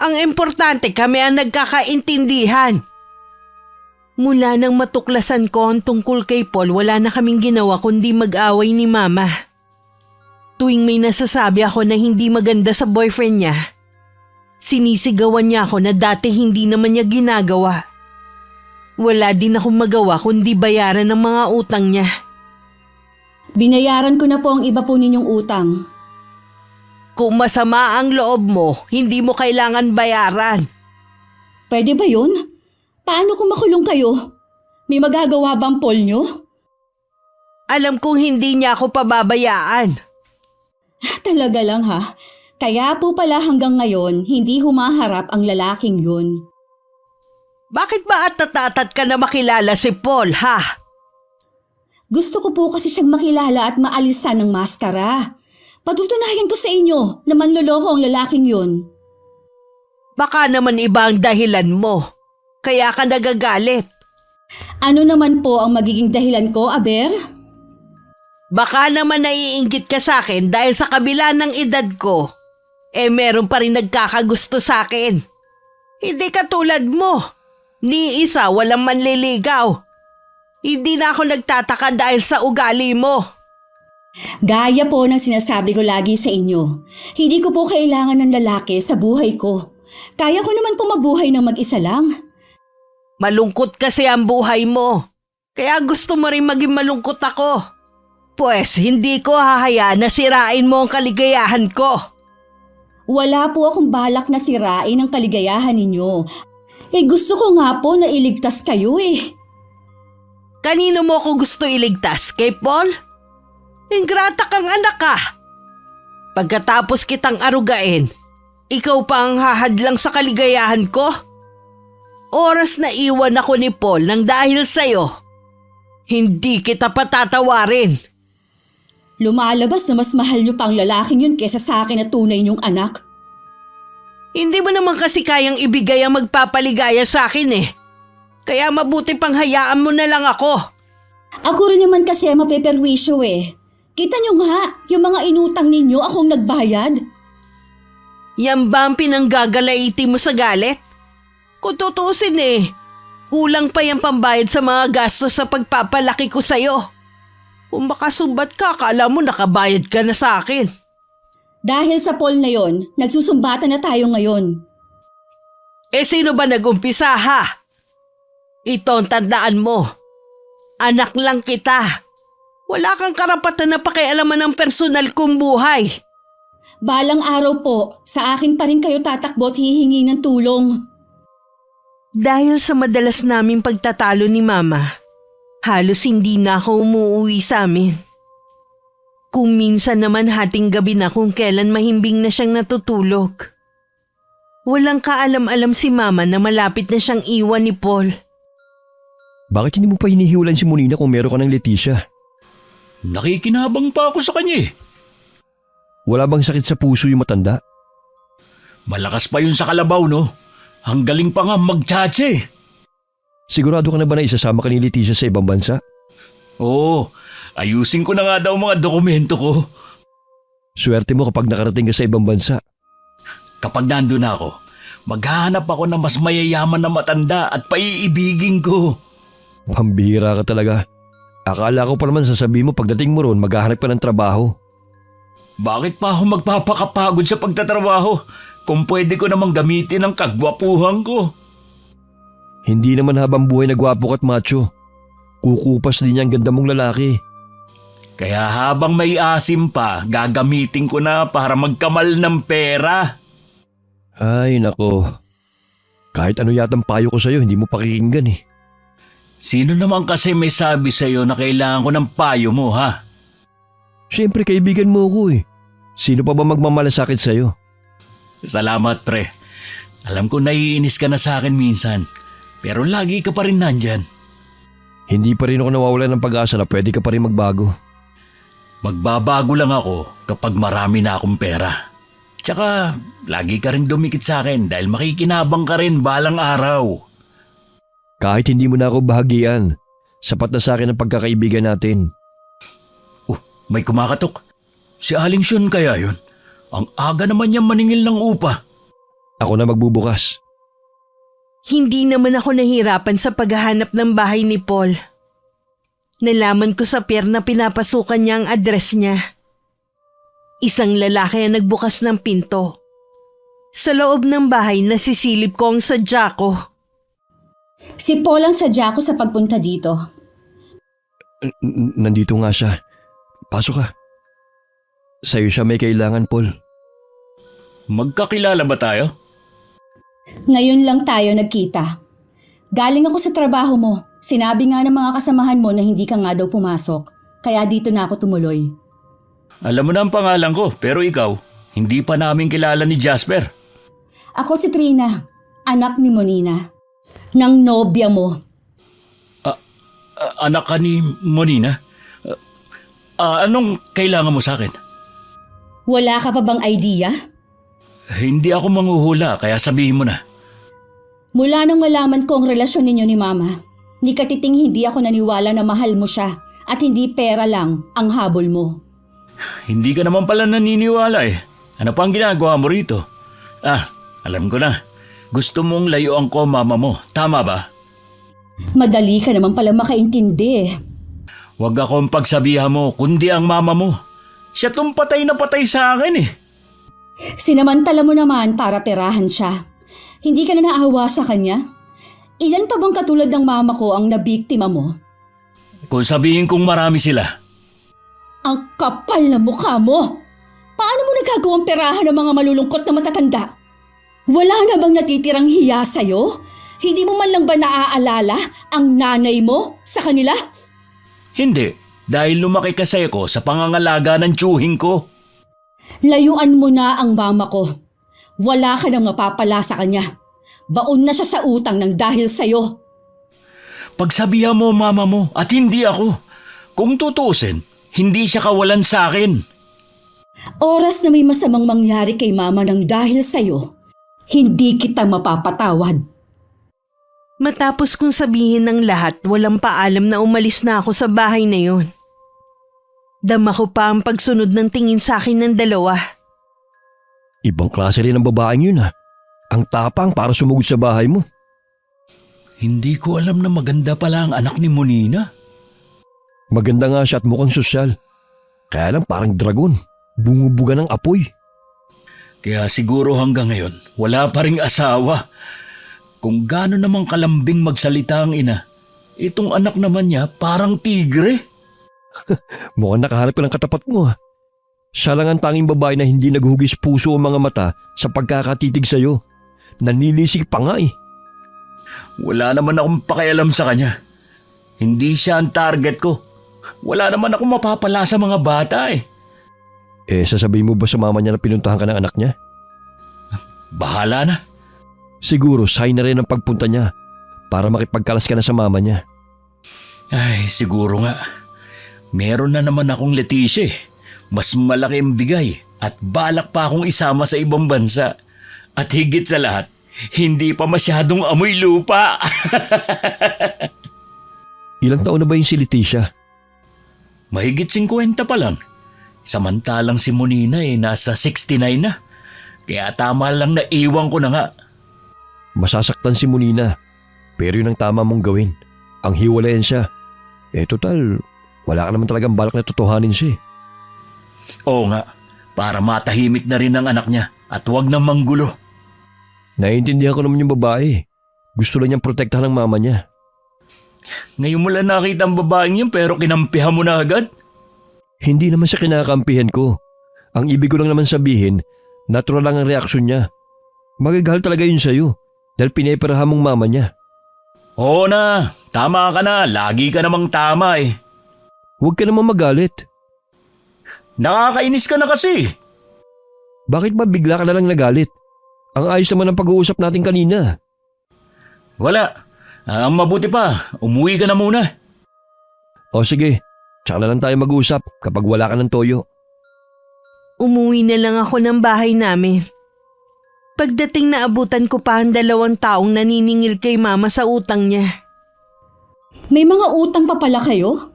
Ang importante kami ang nagkakaintindihan. Mula nang matuklasan ko ang tungkol kay Paul, wala na kaming ginawa kundi mag-away ni Mama. Tuwing may nasasabi ako na hindi maganda sa boyfriend niya, sinisigawan niya ako na dati hindi naman niya ginagawa. Wala din akong magawa kundi bayaran ng mga utang niya. Binayaran ko na po ang iba po ninyong utang. Kung masama ang loob mo, hindi mo kailangan bayaran. Pwede ba yun? Paano kung makulong kayo? May magagawa bang Paul nyo? Alam kong hindi niya ako pababayaan. Talaga lang ha. Kaya po pala hanggang ngayon, hindi humaharap ang lalaking yun. Bakit ba at-tatat ka na makilala si Paul, ha? Gusto ko po kasi siyang makilala at maalisan ng maskara. Patutunayan ko sa inyo na manloloko ang lalaking yun. Baka naman iba ang dahilan mo. Kaya ka nagagalit. Ano naman po ang magiging dahilan ko, Aber? Baka naman naiinggit ka sa akin dahil sa kabila ng edad ko, meron pa rin nagkakagusto sa akin. Hindi katulad mo. Ni isa walang manliligaw. Hindi na ako nagtataka dahil sa ugali mo. Gaya po ng sinasabi ko lagi sa inyo. Hindi ko po kailangan ng lalaki sa buhay ko. Kaya ko naman po mabuhay ng mag-isa lang. Malungkot kasi ang buhay mo. Kaya gusto mo rin maging malungkot ako. Pues hindi ko hahayaan na sirain mo ang kaligayahan ko. Wala po akong balak na sirain ang kaligayahan ninyo. Gusto ko nga po na iligtas kayo eh. Kanino mo ako gusto iligtas? Kay Paul? Ingrata kang anak ka. Pagkatapos kitang arugain, ikaw pa ang hahadlang sa kaligayahan ko? Oras na iwan ako ni Paul nang dahil sa'yo. Hindi kita patatawarin. Lumalabas na mas mahal niyo pa ang lalaking yun kesa sa akin na tunay niyong anak. Hindi mo naman kasi kayang ibigay ang magpapaligaya sa akin eh. Kaya mabuti pang hayaan mo na lang ako. Ako rin naman kasi mapeperwisyo eh. Kita niyo nga, yung mga inutang ninyo akong nagbayad. Yan ba ang pinanggagalaiti mo sa galit? Kung tutusin kulang pa yung pambayad sa mga gastos sa pagpapalaki ko sa'yo. Kung makasumbat ka, akala mo nakabayad ka na sa akin. Dahil sa Paul na yon, nagsusumbatan na tayo ngayon. Sino ba nag-umpisa ha? Ito ang tandaan mo. Anak lang kita. Wala kang karapatan na pakialaman ng personal kong buhay. Balang araw po, sa akin pa rin kayo tatakbo at hihingi ng tulong. Dahil sa madalas naming pagtatalo ni Mama, halos hindi na ako umuwi sa amin. Kung minsan naman hating gabi na kung kailan mahimbing na siyang natutulog. Walang kaalam-alam si Mama na malapit na siyang iwan ni Paul. Bakit hindi mo pa hinihiwalan si Monina kung meron ka ng Leticia? Nakikinabang pa ako sa kanya eh. Wala bang sakit sa puso yung matanda? Malakas pa yun sa kalabaw, no? Ang galing pa nga magtsatse. Sigurado ka na ba na isasama ka ni Leticia sa ibang bansa? Oo, ayusin ko na nga daw mga dokumento ko. Swerte mo kapag nakarating ka sa ibang bansa. Kapag nandun ako, maghahanap ako ng mas mayayaman na matanda at paiibigin ko. Pambihira ka talaga. Akala ko pa naman sasabihin mo pagdating mo ron maghahanap ka ng trabaho. Bakit pa ako magpapakapagod sa pagtatrabaho kung pwede ko namang gamitin ang kagwapuhan ko? Hindi naman habang buhay na gwapo ka't macho. Kukupas din yung ganda mong lalaki. Kaya habang may asim pa, gagamitin ko na para magkamal ng pera. Ay nako. Kahit ano yatang payo ko sa'yo, hindi mo pakikinggan eh. Sino naman kasi may sabi sa'yo na kailangan ko ng payo mo, ha? Siyempre kaibigan mo ako eh. Sino pa ba magmamalasakit sa'yo? Salamat, pre. Alam ko naiinis ka na sa akin minsan, pero lagi ka pa rin nandyan. Hindi pa rin ako nawawala ng pag-asa na pwede ka pa rin magbago. Magbabago lang ako kapag marami na akong pera. Tsaka, lagi ka rin dumikit sa akin dahil makikinabang ka rin balang araw. Kahit hindi mo na ako bahagian, sapat na sa akin ang pagkakaibigan natin. May kumakatok. Si Aling Shun kaya yun? Ang aga naman niya maningil ng upa. Ako na magbubukas. Hindi naman ako nahirapan sa paghahanap ng bahay ni Paul. Nalaman ko sa pier na pinapasukan niya ang address niya. Isang lalaki ang nagbukas ng pinto. Sa loob ng bahay nasisilip ko ang sadya ko. Si Paul ang sadya ko sa pagpunta dito. Nandito nga siya. Pasok ka. Sa'yo siya may kailangan, Paul. Magkakilala ba tayo? Ngayon lang tayo nagkita. Galing ako sa trabaho mo. Sinabi nga ng mga kasamahan mo na hindi ka nga daw pumasok. Kaya dito na ako tumuloy. Alam mo na ang pangalan ko, pero ikaw, hindi pa namin kilala ni Jasper. Ako si Trina, anak ni Monina. Nang nobya mo. Anak ka ni Monina? Anong kailangan mo sa akin? Wala ka pa bang idea? Hindi ako manghuhula, kaya sabihin mo na. Mula nang malaman ko ang relasyon ninyo ni Mama, ni katiting hindi ako naniwala na mahal mo siya at hindi pera lang ang habol mo. Hindi ka naman pala naniniwala eh. Ano pa ang ginagawa mo rito? Alam ko na. Gusto mong layuan ko mama mo. Tama ba? Madali ka naman pala makaintindi. Huwag akong pagsabihan mo, kundi ang mama mo. Siya tong patay na patay sa akin eh. Sinamantala mo naman para perahan siya. Hindi ka na naawa sa kanya? Ilan pa bang katulad ng mama ko ang nabiktima mo? Kung sabihin kong marami sila. Ang kapal na mukha mo! Paano mo nagagawang perahan ng mga malulungkot na matatanda? Wala na bang natitirang hiya sa'yo? Hindi mo man lang ba naaalala ang nanay mo sa kanila? Hindi, dahil lumaki kasi ako sa pangangalaga ng tiyuhin ko. Layuan mo na ang mama ko. Wala ka nang mapapala sa kanya. Baon na siya sa utang ng dahil sa'yo. Pagsabihan mo mama mo at hindi ako. Kung tutusin, hindi siya kawalan sa akin. Oras na may masamang mangyari kay mama ng dahil sa'yo, hindi kita mapapatawad. Matapos kong sabihin ng lahat, walang paalam na umalis na ako sa bahay na yun. Dama ko pa ang pagsunod ng tingin sa akin ng dalawa. Ibang klase rin ang babaeng yun ha. Ang tapang para sumugod sa bahay mo. Hindi ko alam na maganda pala ang anak ni Monina. Maganda nga siya at mukhang sosyal. Kaya lang parang dragon. Bumubuga ng apoy. Kaya siguro hanggang ngayon, wala pa ring asawa. Kung gaano namang kalambing magsalita ang ina, itong anak naman niya parang tigre. Mukhang nakahanap ka ng katapat mo ha. Siya lang ang tanging babae na hindi naghugis puso ang mga mata sa pagkakatitig sa'yo. Nanilisik pa nga eh. Wala naman akong pakialam sa kanya. Hindi siya ang target ko. Wala naman akong mapapala sa mga bata eh. Sasabihin mo ba sa mama niya na pinuntahan ka ng anak niya? Bahala na. Siguro sign na rin ang pagpunta niya para makipagkalas ka na sa mama niya. Ay, siguro nga. Meron na naman akong Leticia eh. Mas malaki ang bigay at balak pa akong isama sa ibang bansa. At higit sa lahat, hindi pa masyadong amoy lupa. Ilang taon na ba yung si Leticia? Mahigit 50 pa lang. Samantalang si Monina nasa 69 na. Kaya tama lang na iwan ko na nga. Masasaktan si Monina. Pero yun ang tama mong gawin. Ang hiwalayan siya. Total, wala ka naman talagang balak na totohanin siya. Oo nga, para matahimik na rin ang anak niya at huwag nang manggulo. Naiintindihan ko naman yung babae. Gusto lang niyang protektahan ng mama niya. Ngayon mo lang nakita ang babaeng yun pero kinampihan mo na agad? Hindi naman siya kinakampihan ko. Ang ibig ko lang naman sabihin, natural lang ang reaksyon niya. Magagahal talaga yun sa'yo dahil pineperahan mong mama niya. Oo na, tama ka na. Lagi ka namang tama eh. Huwag ka naman magalit. Nakakainis ka na kasi. Bakit ba bigla ka na lang nagalit? Ang ayos naman ang pag-uusap natin kanina. Wala. Ang mabuti pa, umuwi ka na muna. O sige, tsaka na lang tayo mag-usap kapag wala ka ng toyo. Umuwi na lang ako ng bahay namin. Pagdating na abutan ko pa ang 2 taong naniningil kay mama sa utang niya. May mga utang pa pala kayo?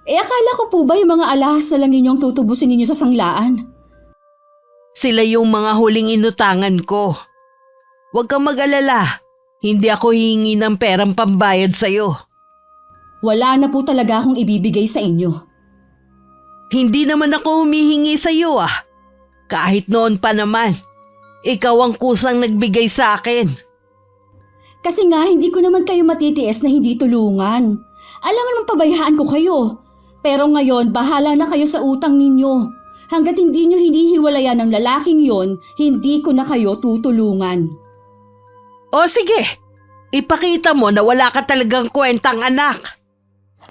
Akala ko po ba yung mga alahas na lang ninyong tutubusin ninyo sa sanglaan? Sila yung mga huling inutangan ko. Huwag kang mag-alala. Hindi ako hihingi ng perang pambayad sa'yo. Wala na po talaga akong ibibigay sa inyo. Hindi naman ako humihingi sa'yo ah. Kahit noon pa naman. Ikaw ang kusang nagbigay sa akin. Kasi nga hindi ko naman kayo matitiis na hindi tulungan. Alam naman pabayaan ko kayo. Pero ngayon bahala na kayo sa utang ninyo. Hanggat hindi nyo hinihiwalayan ng lalaking yon, hindi ko na kayo tutulungan. O sige, ipakita mo na wala ka talagang kwentang anak.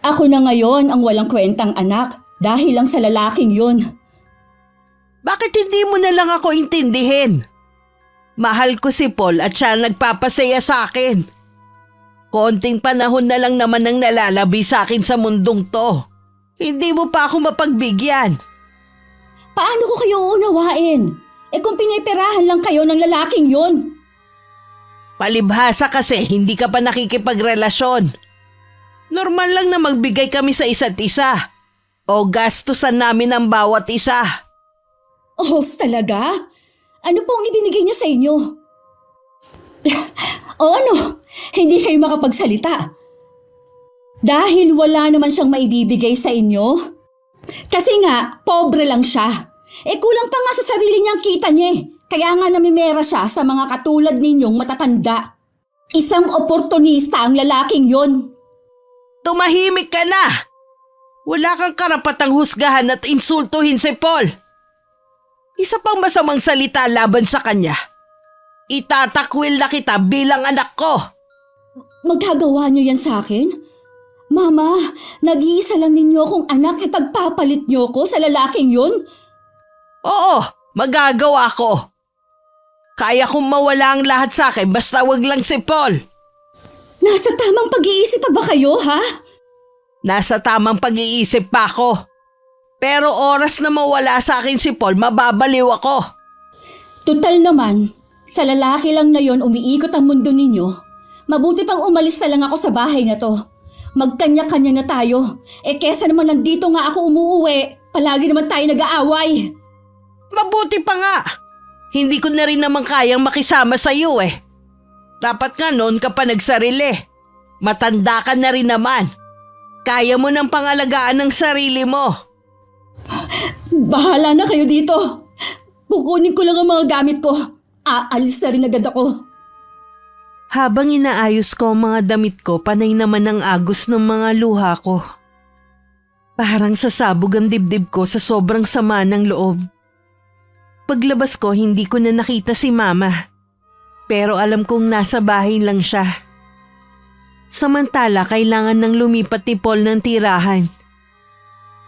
Ako na ngayon ang walang kwentang anak dahil lang sa lalaking yon. Bakit hindi mo na lang ako intindihin? Mahal ko si Paul at siya ang nagpapasaya sa akin. Konting panahon na lang naman ang nalalabi sa akin sa mundong to. Hindi mo pa ako mapagbigyan. Paano ko kayo uunawain? Kung piniperahan lang kayo ng lalaking yon. Palibhasa kasi hindi ka pa nakikipagrelasyon. Normal lang na magbigay kami sa isa't isa. O gastusan namin ang bawat isa. Oh, talaga? Ano po ang ibinigay niya sa inyo? O ano? Hindi kayo makapagsalita. Dahil wala naman siyang maibibigay sa inyo? Kasi nga, pobre lang siya. Kulang pa nga sa sarili niyang kita niya eh. Kaya nga namimera siya sa mga katulad ninyong matatanda. Isang oportunista ang lalaking yon. Tumahimik ka na! Wala kang karapatang husgahan at insultuhin si Paul. Isa pang masamang salita laban sa kanya. Itatakwil na kita bilang anak ko. Magagawa niyo yan sa akin? Mama, nag-iisa lang ninyo akong anak, ipagpapalit niyo ko sa lalaking yon? Oo, magagawa ko. Kaya kong mawala ang lahat sa akin basta wag lang si Paul. Nasa tamang pag-iisip pa ba kayo, ha? Nasa tamang pag-iisip pa ako. Pero oras na mawala sa akin si Paul, mababaliw ako. Tutal naman, sa lalaki lang na yon umiikot ang mundo ninyo. Mabuti pang umalis na lang ako sa bahay na to. Magkanya-kanya na tayo. Kesa naman nandito nga ako umuuwi, palagi naman tayo nag-aaway. Mabuti pa nga. Hindi ko na rin naman kayang makisama sa iyo eh. Dapat nga noon ka pa nagsarili. Matanda ka na rin naman. Kaya mo nang pangalagaan ng sarili mo. Bahala na kayo dito. Kukunin ko lang ang mga gamit ko. Aalis na rin agad ako. Habang inaayos ko ang mga damit ko, panay naman ang agos ng mga luha ko. Parang sasabog ang dibdib ko sa sobrang sama ng loob. Paglabas ko, hindi ko na nakita si Mama. Pero alam kong nasa bahay lang siya. Samantala, kailangan nang lumipat ni Paul ng tirahan.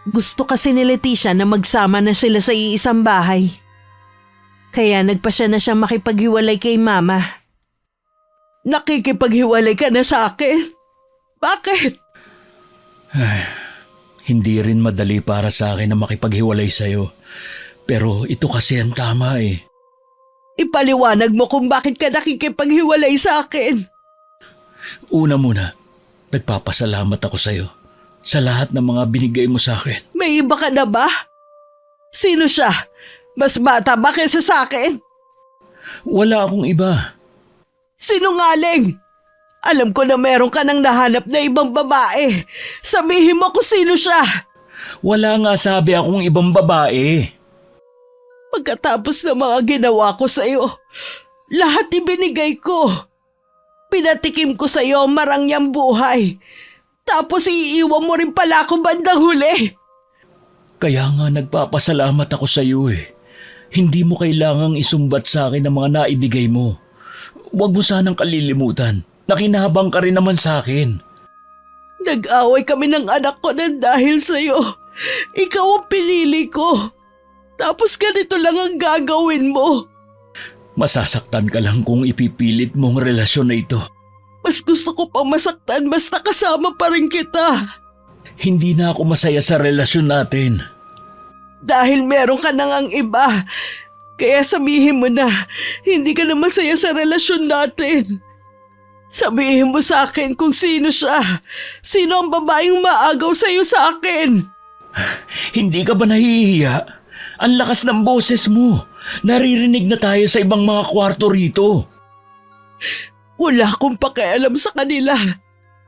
Gusto kasi ni Leticia na magsama na sila sa iisang bahay. Kaya nagpasya na siyang makipaghiwalay kay Mama. Nakikipaghiwalay ka na sa akin? Bakit? Hindi rin madali para sa akin na makipaghiwalay sa'yo. Pero ito kasi ang tama eh. Ipaliwanag mo kung bakit ka nakikipaghiwalay sa akin. Una muna, nagpapasalamat ako sa'yo sa lahat ng mga binigay mo sa akin. May iba ka na ba? Sino siya? Mas bata ba kaysa sa akin? Wala akong iba. Sinungaling! Alam ko na meron ka nang nahanap na ibang babae. Sabihin mo kung sino siya. Wala nga sabi akong ibang babae. Pagkatapos ng mga ginawa ko sa iyo, lahat ibinigay ko. Pinatikim ko sa iyo ang marangyang buhay. Tapos iiwan mo rin pala ako bandang huli. Kaya nga nagpapasalamat ako sa iyo eh. Hindi mo kailangang isumbat sa akin ang mga naibigay mo. Huwag mo sanang kalilimutan. Nakinabang ka rin naman sa akin. Nag-away kami ng anak ko nang dahil sa iyo. Ikaw ang pinili ko. Tapos ganito lang ang gagawin mo. Masasaktan ka lang kung ipipilit mong relasyon na ito. Mas gusto ko pang masaktan basta kasama pa rin kita. Hindi na ako masaya sa relasyon natin. Dahil meron ka nang ang iba. Kaya sabihin mo na, hindi ka na masaya sa relasyon natin. Sabihin mo sa akin kung sino siya. Sino ang babaeng maagaw sa'yo sa akin? Hindi ka ba nahihiya? Ang lakas ng boses mo. Naririnig na tayo sa ibang mga kwarto rito. Wala akong pakialam sa kanila.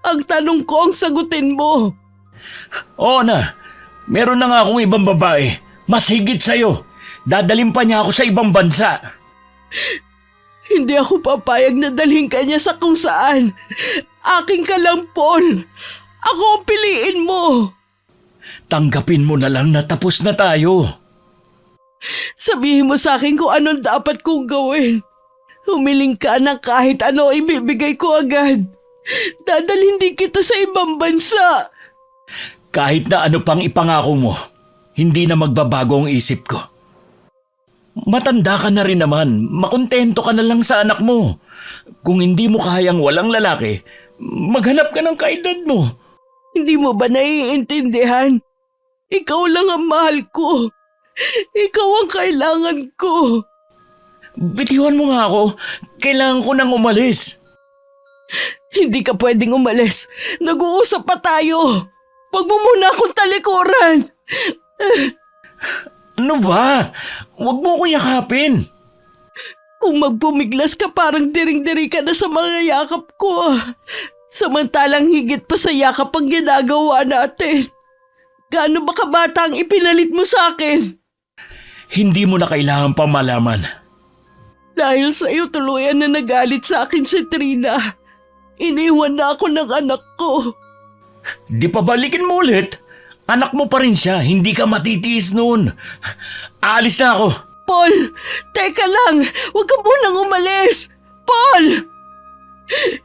Ang tanong ko ang sagutin mo. Oo na, meron na nga akong ibang babae. Mas higit sa'yo. Dadalhin pa niya ako sa ibang bansa. Hindi ako papayag na dalhin ka niya sa kung saan. Aking ka lang, Paul. Ako ang piliin mo. Tanggapin mo na lang na tapos na tayo. Sabihin mo sa akin kung anong dapat kong gawin. Humiling ka ng kahit ano ibibigay ko agad. Dadalhin din kita sa ibang bansa. Kahit na ano pang ipangako mo, hindi na magbabago ang isip ko. Matanda ka na rin naman, makontento ka na lang sa anak mo. Kung hindi mo kayang walang lalaki, maghanap ka ng kaedad mo. Hindi mo ba naiintindihan? Ikaw lang ang mahal ko. Ikaw ang kailangan ko. Bitiwan mo nga ako, kailangan ko nang umalis. Hindi ka pwedeng umalis. Nag-uusap pa tayo. Huwag mo muna akong talikuran. Ano ba? Huwag mo ko yakapin. Kung magpumiglas ka parang diring-diri ka na sa mga yakap ko. Samantalang higit pa sa yakap ang ginagawa natin. Gaano ba kabata ang ipinalit mo sa akin? Hindi mo na kailangan pa malaman. Dahil sa iyo tuluyan na nagalit sa akin si Trina. Iniwan na ako ng anak ko. Di pa balikin mo ulit? Anak mo pa rin siya, hindi ka matitiis noon. Aalis na ako. Paul, teka lang. Huwag ka munang umalis. Paul!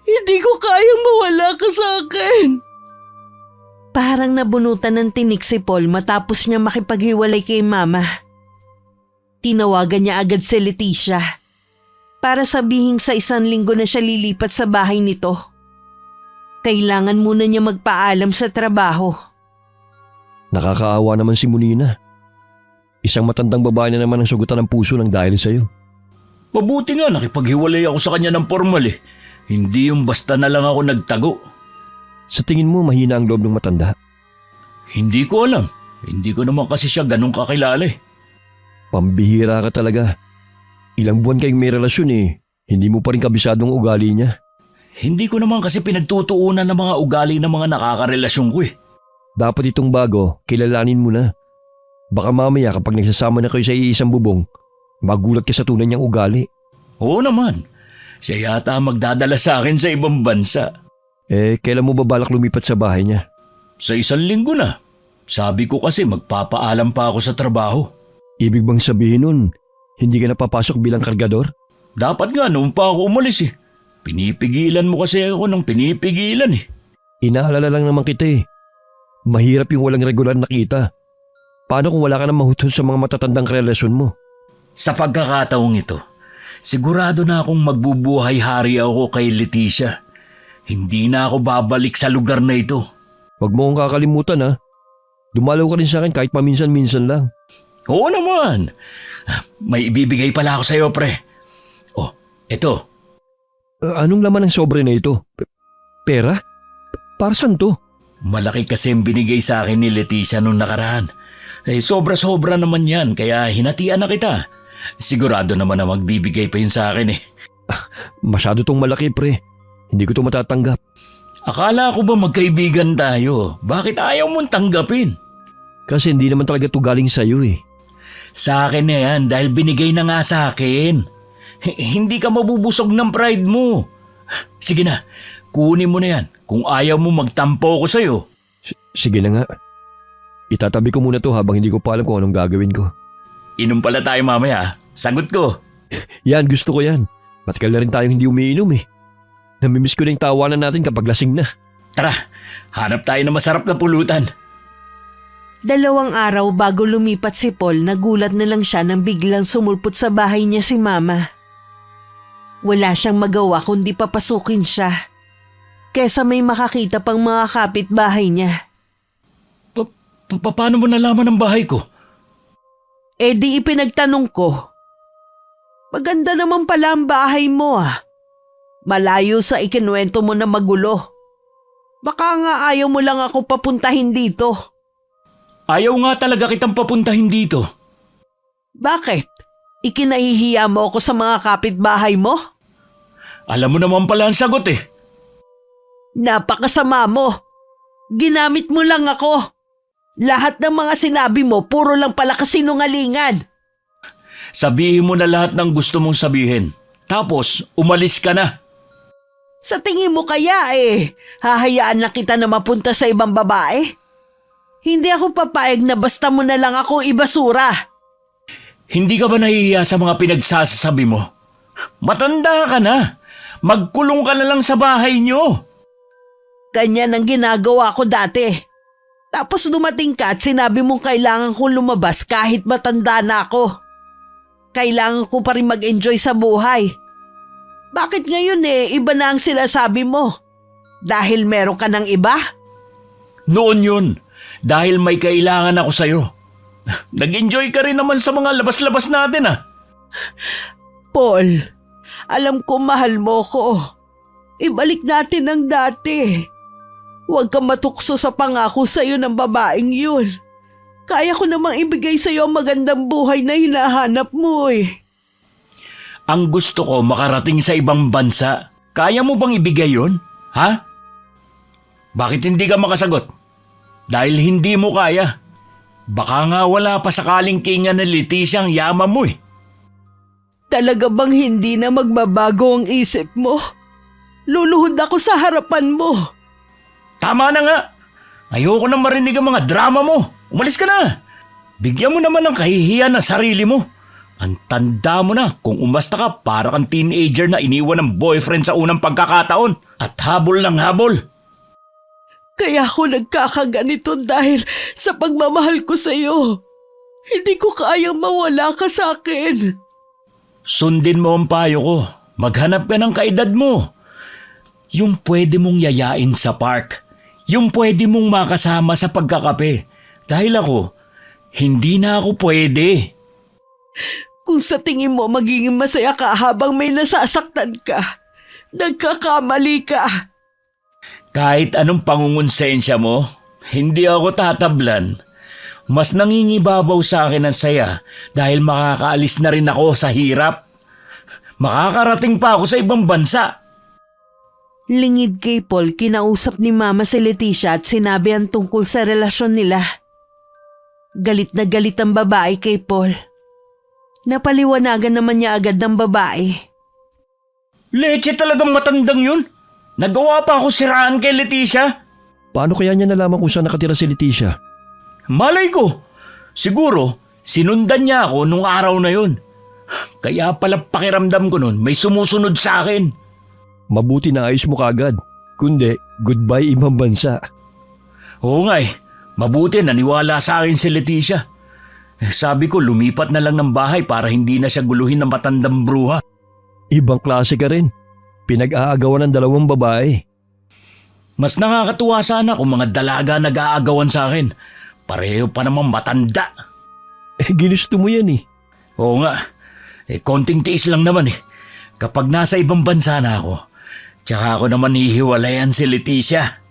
Hindi ko kayang mawala ka sa akin. Parang nabunutan ng tinik si Paul matapos niya makipaghiwalay kay Mama. Tinawagan niya agad si Leticia para sabihin sa 1 linggo na siya lilipat sa bahay nito. Kailangan muna niya magpaalam sa trabaho. Nakakaawa naman si Munina. Isang matandang babae na naman ang sugutan ng puso ng dahil sa'yo. Mabuti nga nakipaghiwalay ako sa kanya ng formal eh. Hindi yung basta na lang ako nagtago. Sa tingin mo mahina ang loob ng matanda? Hindi ko alam. Hindi ko naman kasi siya ganun kakilala eh. Pambihira ka talaga. Ilang buwan kayong may relasyon eh. Hindi mo pa rin kabisadong ugali niya. Hindi ko naman kasi pinagtutuunan ng mga ugali ng mga nakakarelasyon ko eh. Dapat itong bago, kilalanin mo na. Baka mamaya kapag nagsasama na kayo sa iisang bubong, magulat ka sa tunay niyang ugali. Oo naman. Siya yata ang magdadala sa akin sa ibang bansa. Kailan mo ba balak lumipat sa bahay niya? Sa 1 linggo na. Sabi ko kasi magpapaalam pa ako sa trabaho. Ibig bang sabihin nun, hindi ka napapasok bilang kargador? Dapat nga noon pa ako umalis eh. Pinipigilan mo kasi ako ng pinipigilan eh. Inaalala lang naman kita eh. Mahirap yung walang regular na kita. Paano kung wala ka na mahuton sa mga matatandang relasyon mo? Sa pagkakataong ito, sigurado na akong magbubuhay-hari ako kay Leticia. Hindi na ako babalik sa lugar na ito. Huwag mo akong kakalimutan ha. Dumalaw ka rin sa akin kahit paminsan-minsan lang. Oo naman. May ibibigay pala ako sa iyo, pre. Oh, eto. Anong laman ng sobre na ito? Pera? Para saan to? Malaki kasi ang binigay sa akin ni Leticia nung nakaraan. Sobra-sobra naman yan, kaya hinatian na kita. Sigurado naman na magbibigay pa yun sa akin eh. Masyado tong malaki pre. Hindi ko to matatanggap. Akala ko ba magkaibigan tayo? Bakit ayaw mong tanggapin? Kasi hindi naman talaga to galing sa'yo eh. Sa akin na yan dahil binigay na nga sa akin. Hindi ka mabubusog ng pride mo. Sige na, kunin mo na yan kung ayaw mo magtampo ko sa'yo. Sige na nga. Itatabi ko muna to habang hindi ko pa alam kung anong gagawin ko. Inom pala tayo mamaya. Sagot ko. Yan, gusto ko yan. Matagal na rin tayong hindi umiinom eh. Namimiss ko na yung tawanan natin kapag lasing na. Tara, hanap tayo ng masarap na pulutan. 2 araw bago lumipat si Paul, nagulat na lang siya nang biglang sumulpot sa bahay niya si Mama. Wala siyang magawa kundi papasukin siya. Kesa may makakita pang mga kapitbahay niya. Paano mo nalaman ang bahay ko? Di ipinagtanong ko. Maganda naman pala ang bahay mo ah. Malayo sa ikinuwento mo na magulo. Baka nga ayaw mo lang ako papuntahin dito. Ayaw nga talaga kitang papuntahin dito. Bakit? Ikinahihiya mo ako sa mga kapitbahay mo? Alam mo naman pala ang sagot eh. Napakasama mo. Ginamit mo lang ako. Lahat ng mga sinabi mo, puro lang pala kasinungalingan. Sabihin mo na lahat ng gusto mong sabihin. Tapos, umalis ka na. Sa tingin mo kaya hahayaan na kita na mapunta sa ibang babae? Hindi ako papayag na basta mo na lang ako ibasura. Hindi ka ba nahihiya sa mga pinagsasabi mo? Matanda ka na. Magkulong ka na lang sa bahay niyo. Ganyan ang ginagawa ko dati. Tapos dumating ka at sinabi mong kailangan kong lumabas kahit matanda na ako. Kailangan ko pa rin mag-enjoy sa buhay. Bakit ngayon iba na ang sinasabi mo? Dahil meron ka ng iba? Noon yun, dahil may kailangan ako sa'yo. Nag-enjoy ka rin naman sa mga labas-labas natin ah. Paul, alam ko mahal mo ko. Ibalik natin ang dati. Huwag kang matukso sa pangako sa'yo ng babaeng yun. Kaya ko namang ibigay sa'yo ang magandang buhay na hinahanap mo Ang gusto ko makarating sa ibang bansa. Kaya mo bang ibigay yun? Ha? Bakit hindi ka makasagot? Dahil hindi mo kaya. Baka nga wala pa sakaling kinga na Leticia ang yaman mo Talaga bang hindi na magbabago ang isip mo? Luluhod ako sa harapan mo. Tama na nga. Ayoko na marinig ang mga drama mo. Umalis ka na. Bigyan mo naman ng kahihiyan ng sarili mo. Ang tanda mo na kung umasta ka para kang teenager na iniwan ng boyfriend sa unang pagkakataon at habol ng habol. Kaya ako nagkakaganito dahil sa pagmamahal ko sa'yo. Hindi ko kayang mawala ka sa akin. Sundin mo ang payo ko. Maghanap ka ng kaedad mo. Yung pwede mong yayain sa park. Yung pwede mong makasama sa pagkakape. Dahil ako, hindi na ako pwede. Kung sa tingin mo magiging masaya ka habang may nasasaktan ka, nagkakamali ka. Kahit anong pangungonsensya mo, hindi ako tatablan. Mas nangingibabaw sa akin ang saya dahil makakaalis na rin ako sa hirap. Makakarating pa ako sa ibang bansa. Lingid kay Paul, kinausap ni Mama si Leticia at sinabi ang tungkol sa relasyon nila. Galit na galit ang babae kay Paul. Napaliwanagan naman niya agad ng babae. Leche talagang matandang yun. Nagawa pa ako siraan kay Leticia. Paano kaya niya nalaman kung saan nakatira si Leticia? Malay ko. Siguro, sinundan niya ako nung araw na yun. Kaya pala pakiramdam ko nun may sumusunod sa akin. Mabuti na ayos mo kagad. Kundi, goodbye ibang bansa. Oo nga mabuti naniwala sa akin si Leticia. Sabi ko lumipat na lang ng bahay para hindi na siya guluhin ng matandang bruha. Ibang klase ka rin. Pinag-aagawan ng dalawang babae. Mas nakakatuwa sana kung mga dalaga nag-aagawan sa akin. Pareho pa namang matanda. Ginusto mo yan Oo nga, konting tiis lang naman Kapag nasa ibang bansa na ako, tsaka ako naman hihiwalayan si Leticia.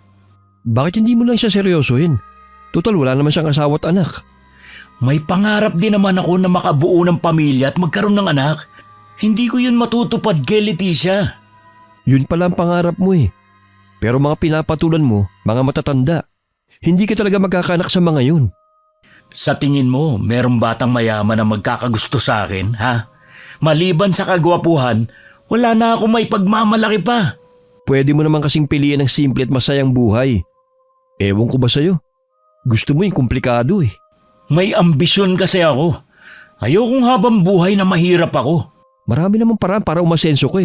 Bakit hindi mo lang siya seryosohin? Total wala naman siyang asawa at anak. May pangarap din naman ako na makabuo ng pamilya at magkaroon ng anak. Hindi ko yun matutupad kay Leticia. Yun pala ang pangarap mo Pero mga pinapatulan mo, mga matatanda. Hindi ka talaga magkakanak sa mga yun. Sa tingin mo, merong batang mayaman na magkakagusto sa akin, ha? Maliban sa kagwapuhan, wala na ako may pagmamalaki pa. Pwede mo naman kasing piliin ng simple at masayang buhay. Ewan ko ba sa'yo? Gusto mo yung komplikado May ambisyon kasi ako. Ayokong habang buhay na mahirap ako. Marami namang paraan para umasenso ko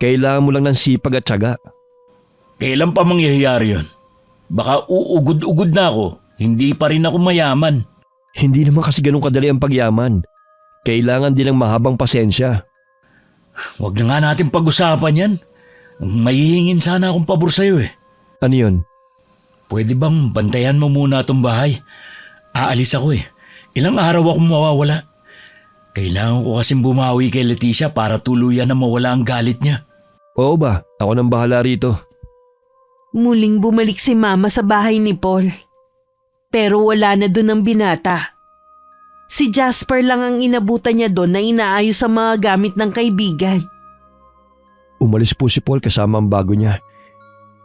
Kailangan mo lang ng sipag at tiyaga. Kailan pa mangyayari yun? Baka uugod-ugod na ako, hindi pa rin ako mayaman. Hindi naman kasi ganun kadali ang pagyaman. Kailangan din ng mahabang pasensya. Huwag na nga natin pag-usapan yan. Mahihingin sana akong pabor sa'yo Ano yun? Pwede bang bantayan mo muna itong bahay? Aalis ako Ilang araw akong mawawala. Kailangan ko kasing bumawi kay Leticia para tuluyan na mawala ang galit niya. Oo ba? Ako nang bahala rito. Muling bumalik si Mama sa bahay ni Paul. Pero wala na doon ang binata. Si Jasper lang ang inabutan niya doon na inaayos ang mga gamit ng kaibigan. Umalis po si Paul kasama ang bago niya.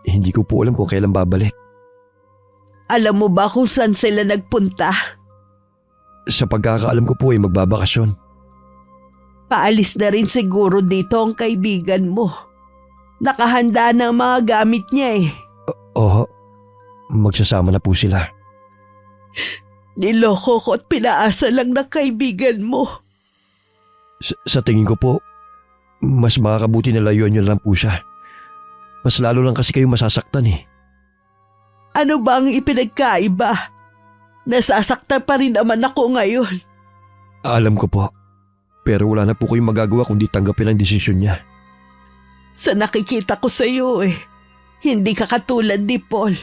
Hindi ko po alam kung kailan babalik. Alam mo ba kung saan sila nagpunta? Sa pagkakaalam ko po ay magbabakasyon. Paalis na rin siguro dito ang kaibigan mo. Nakahanda na ang mga gamit niya eh. Oo, magsasama na po sila. Niloko ko at pinaasa lang ng kaibigan mo. Sa tingin ko po, mas makakabuti na layuan niyo lang po siya. Mas lalo lang kasi kayo masasaktan eh. Ano ba ang ipinagkaiba? Nasasaktan pa rin naman ako ngayon. Alam ko po, pero wala na po kayong magagawa kundi tanggapin ang desisyon niya. Sa nakikita ko sa iyo eh, hindi ka katulad ni Paul.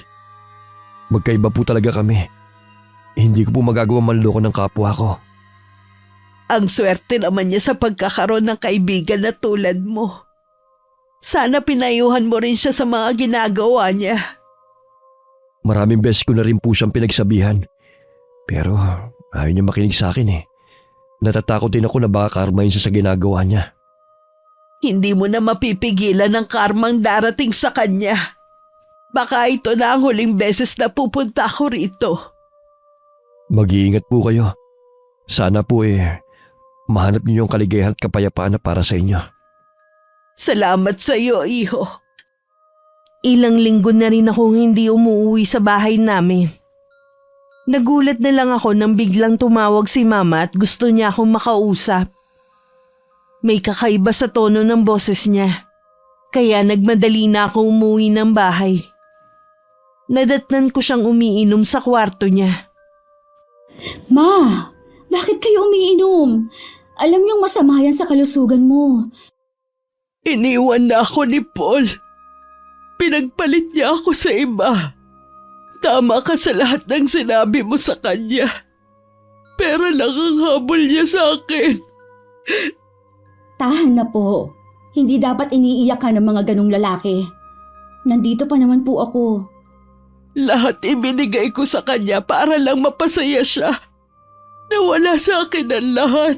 Magkaiba po talaga kami. Hindi ko po magagawa manloko ng kapwa ko. Ang swerte naman niya sa pagkakaroon ng kaibigan na tulad mo. Sana pinayuhan mo rin siya sa mga ginagawa niya. Maraming beses ko na rin po siyang pinagsabihan. Pero ayaw niya makinig sa akin eh. Natatakot din ako na baka karmahin siya sa ginagawa niya. Hindi mo na mapipigilan ang karmang darating sa kanya. Baka ito na ang huling beses na pupunta ako rito. Mag-iingat po kayo. Sana po mahanap niyo yung kaligayahan at kapayapaan na para sa inyo. Salamat sa iyo, iho. Ilang linggo na rin akong hindi umuwi sa bahay namin. Nagulat na lang ako nang biglang tumawag si Mama at gusto niya akong makausap. May kakaiba sa tono ng boses niya, kaya nagmadali na ako umuwi ng bahay. Nadatnan ko siyang umiinom sa kwarto niya. Ma, bakit kayo umiinom? Alam niyong masama yan sa kalusugan mo. Iniwan na ako ni Paul. Pinagpalit niya ako sa iba. Tama ka sa lahat ng sinabi mo sa kanya. Pero lang ang habol niya sa akin. Tahan na po. Hindi dapat iniiyak ka ng mga ganong lalaki. Nandito pa naman po ako. Lahat ibinigay ko sa kanya para lang mapasaya siya. Nawala sa akin ang lahat.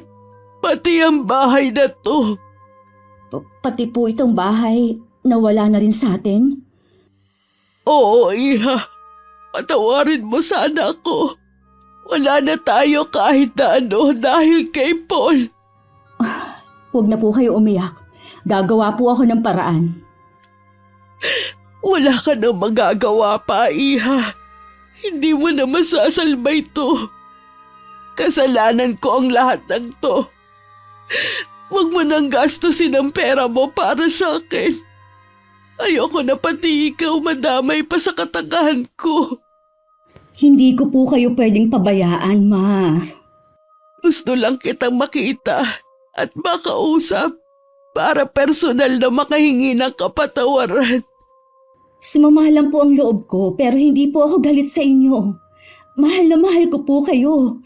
Pati ang bahay na to. Pati po itong bahay, nawala na rin sa atin. Oo, Iha. Patawarin mo sana ako. Wala na tayo kahit na ano dahil kay Paul. Huwag na po kayo umiyak. Gagawa po ako ng paraan. Wala ka na magagawa pa, Iha. Hindi mo na masasalba ito. Kasalanan ko ang lahat ng to. Huwag mo nang gastusin ang pera mo para sa akin. Ayoko na pati ikaw madamay pa sa katagahan ko. Hindi ko po kayo pwedeng pabayaan, Ma. Gusto lang kitang makita at makausap para personal na makahingi ng kapatawaran. Sumama lang po ang loob ko pero hindi po ako galit sa inyo. Mahal na mahal ko po kayo.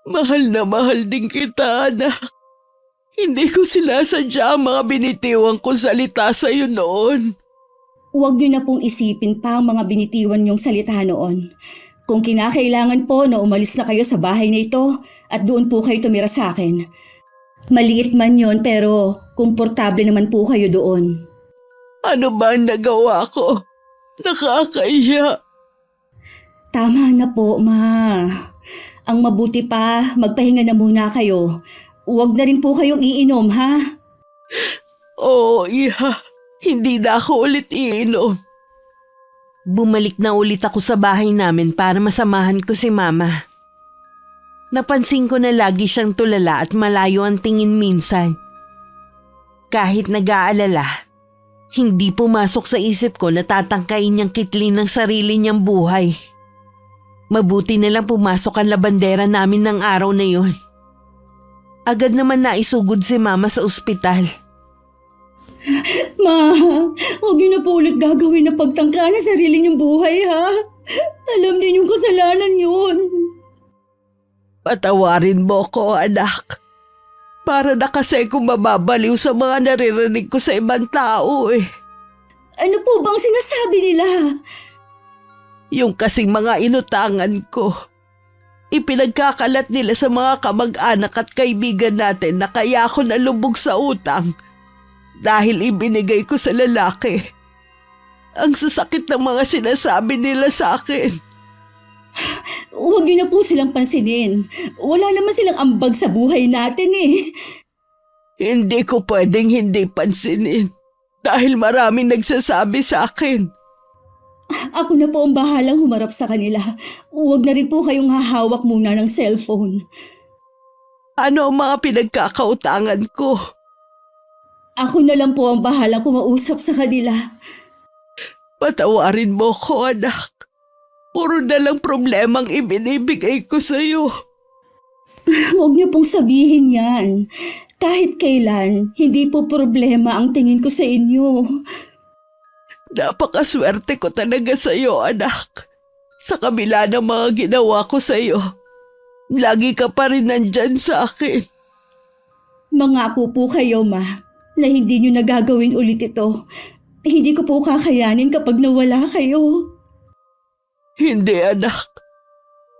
Mahal na mahal din kita, anak. Hindi ko sinasadya ang mga binitiwang ko salita sa'yo noon. Huwag niyo na pong isipin pa ang mga binitiwan niyong salita noon. Kung kinakailangan po na umalis na kayo sa bahay na ito at doon po kayo tumira sa akin. Maliit man yon pero komportable naman po kayo doon. Ano ba ang nagawa ko? Nakakahiya. Tama na po, Ma. Ang mabuti pa, magpahinga na muna kayo. Huwag na rin po kayong iinom, ha? Oo, Iha. Hindi na ako ulit iinom. Bumalik na ulit ako sa bahay namin para masamahan ko si Mama. Napansin ko na lagi siyang tulala at malayo ang tingin minsan. Kahit nag-aalala, hindi pumasok sa isip ko na tatangkain niyang kitlin ng sarili niyang buhay. Mabuti na lang pumasok ang labandera namin ng araw na yon. Agad naman naisugod si Mama sa ospital. Ma, huwag niyo na po ulit gagawin na pagtangka na sarili niyong buhay, ha? Alam din yung kasalanan yun. Patawarin mo ko, anak. Para na kasi kung mababaliw sa mga naririnig ko sa ibang tao eh. Ano po bang sinasabi nila? Yung kasing mga inutangan ko. Ipinagkakalat nila sa mga kamag-anak at kaibigan natin na kaya ako nalubog sa utang dahil ibinigay ko sa lalaki. Ang sasakit ng mga sinasabi nila sa akin. Huwag niyo na po silang pansinin. Wala naman silang ambag sa buhay natin eh. Hindi ko pwedeng hindi pansinin dahil maraming nagsasabi sa akin. Ako na po ang bahalang humarap sa kanila. Huwag na rin po kayong hahawak muna ng cellphone. Ano ang mga pinagkakautangan ko? Ako na lang po ang bahalang kumausap sa kanila. Patawarin mo ko, anak. Puro na lang problemang ibinibigay ko sa'yo. Huwag niyo pong sabihin yan. Kahit kailan, hindi po problema ang tingin ko sa inyo. Napakaswerte ko talaga sa'yo, anak. Sa kabila ng mga ginawa ko sa'yo, lagi ka pa rin nandyan sa akin. Mangako po kayo, Ma, na hindi niyo nagagawin ulit ito. Hindi ko po kakayanin kapag nawala kayo. Hindi, anak.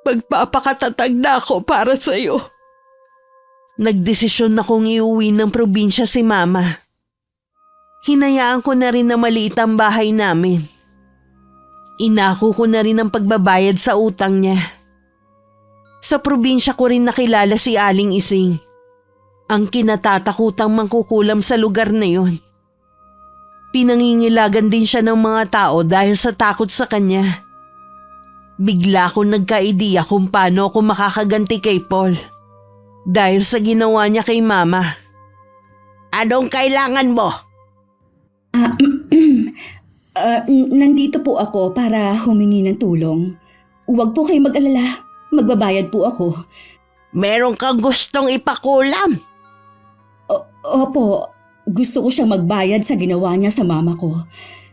Magpapakatatag na ako para sa'yo. Nagdesisyon na kong iuwi ng probinsya si Mama. Hinayaan ko na rin na maliit ang bahay namin. Inako ko na rin ang pagbabayad sa utang niya. Sa probinsya ko rin nakilala si Aling Ising, ang kinatatakutang mangkukulam sa lugar na yon. Pinangingilagan din siya ng mga tao dahil sa takot sa kanya. Bigla akong nagka-ideya kung paano ako makakaganti kay Paul dahil sa ginawa niya kay Mama. Anong kailangan mo? Nandito po ako para humingi ng tulong. Huwag po kayo mag-alala. Magbabayad po ako. Meron kang gustong ipakulam? Opo, gusto ko siyang magbayad sa ginawa niya sa mama ko.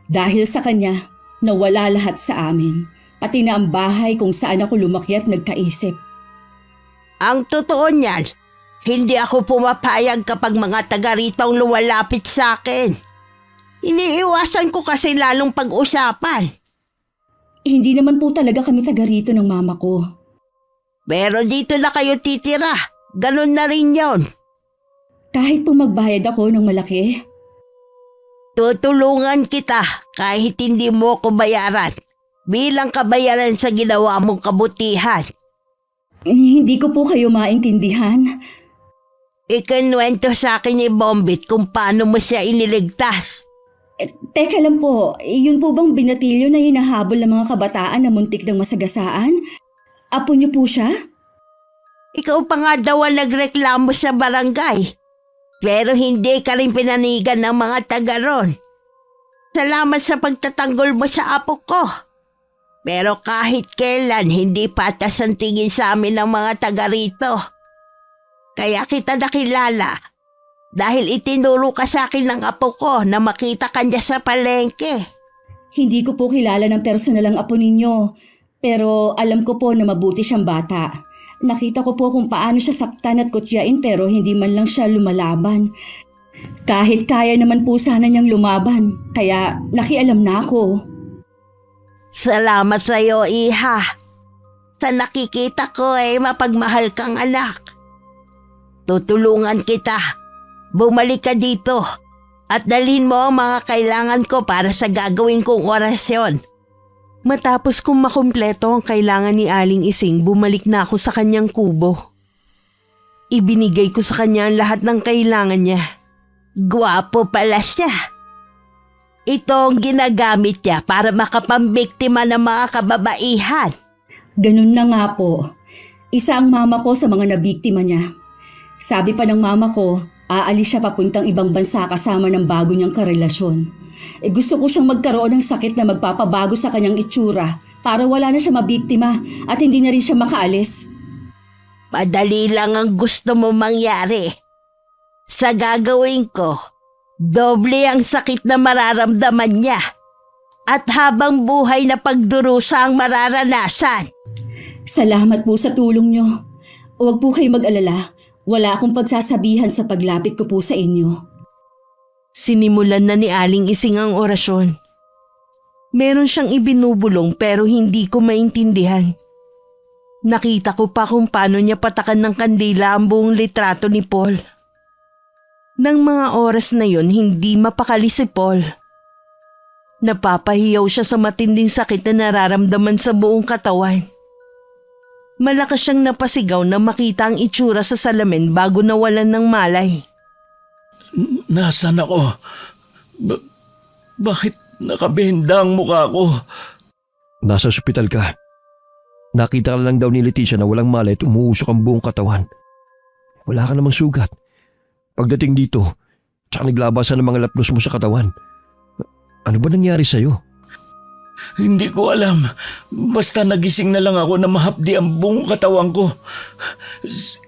Dahil sa kanya, nawala lahat sa amin. Pati na ang bahay kung saan ako lumaki at nagkaisip. Ang totoo niyan, hindi ako pumapayag kapag mga taga rito ang lumalapit sa akin. Iniiwasan ko kasi lalong pag-usapan. Hindi naman po talaga kami taga rito ng mama ko. Pero dito na kayo titira. Ganun na rin yon. Kahit po magbayad ako ng malaki, Tutulungan kita kahit hindi mo ko bayaran. Bilang kabayaran sa ginawa mong kabutihan. hindi ko po kayo maintindihan. Ikinuwento sa akin ni Bombit kung paano mo siya iniligtas. Teka lang po, yun po bang binatilyo na hinahabol ng mga kabataan na muntik ng masagasaan? Apo niyo po siya? Ikaw pa nga daw ang nagreklamo sa barangay. Pero hindi ka rin pinanigan ng mga taga ron. Salamat sa pagtatanggol mo sa apo ko. Pero kahit kailan hindi patas ang tingin sa amin ng mga taga rito. Kaya kita nakilala dahil itinuro ka sa akin ng apo ko na makita ka niya sa palengke. Hindi ko po kilala ng personal ang apo ninyo, pero alam ko po na mabuti siyang bata. Nakita ko po kung paano siya saktan at kutyain pero hindi man lang siya lumalaban. Kahit kaya naman po sana niyang lumaban, kaya nakialam na ako. Salamat sa iyo, Iha. Sa nakikita ko mapagmahal kang anak. Tutulungan kita. Bumalik ka dito at dalhin mo ang mga kailangan ko para sa gagawin kong orasyon. Matapos kong makumpleto ang kailangan ni Aling Ising, bumalik na ako sa kanyang kubo. Ibinigay ko sa kanya ang lahat ng kailangan niya. Gwapo pala siya. Ito ang ginagamit niya para makapambiktima ng mga kababaihan. Ganun na nga po. Isa ang mama ko sa mga nabiktima niya. Sabi pa ng mama ko, aalis siya papuntang ibang bansa kasama ng bago niyang karelasyon. Gusto ko siyang magkaroon ng sakit na magpapabago sa kanyang itsura para wala na siya mabiktima at hindi na rin siya makaalis. Madali lang ang gusto mo mangyari. Sa gagawin ko, doble ang sakit na mararamdaman niya at habang buhay na pagdurusa ang mararanasan. Salamat po sa tulong niyo. Huwag po kayo mag-alala. Wala akong pagsasabihan sa paglapit ko po sa inyo. Sinimulan na ni Aling Ising ang orasyon. Meron siyang ibinubulong pero hindi ko maintindihan. Nakita ko pa kung paano niya patakan ng kandila ang buong litrato ni Paul. Nang mga oras na yon, hindi mapakali si Paul. Napapahiyaw siya sa matinding sakit na nararamdaman sa buong katawan. Malakas siyang napasigaw na makita ang itsura sa salamin bago nawalan ng malay. Nasaan ako? Bakit nakabenda ang mukha ko? Nasa ospital ka. Nakita ka lang daw ni Leticia na walang malay at umuusok ang buong katawan. Wala ka namang sugat. Pagdating dito, tsaka naglabasan ng mga lapnos mo sa katawan. Ano ba nangyari sa'yo? Hindi ko alam. Basta nagising na lang ako na mahapdi ang buong katawan ko.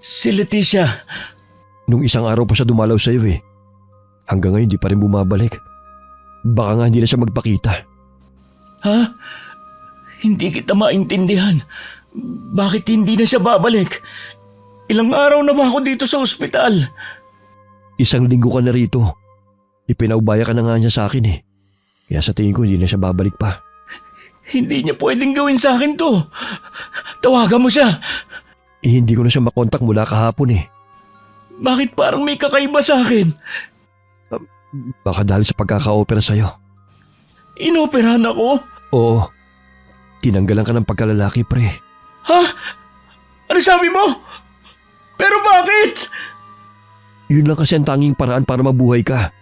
Si Leticia. Nung isang araw pa siya dumalaw sa'yo eh. Hanggang ngayon di pa rin bumabalik. Baka nga hindi na siya magpakita. Ha? Hindi kita maintindihan. Bakit hindi na siya babalik? Ilang araw na ba ako dito sa ospital? 1 linggo ka na rito. Ipinaubaya ka na nga niya sa akin eh. Kaya sa tingin ko hindi na siya babalik pa. Hindi niya pwedeng gawin sa akin to. Tawagan mo siya. Hindi ko na siya makontak mula kahapon eh. Bakit parang may kakaiba sa akin? Baka dahil sa pagkaka-opera sa'yo. Inoperahan ako? Oo. Tinanggalan ka ng pagkalalaki pre. Ha? Ano sabi mo? Pero bakit? Yun lang kasi ang tanging paraan para mabuhay ka.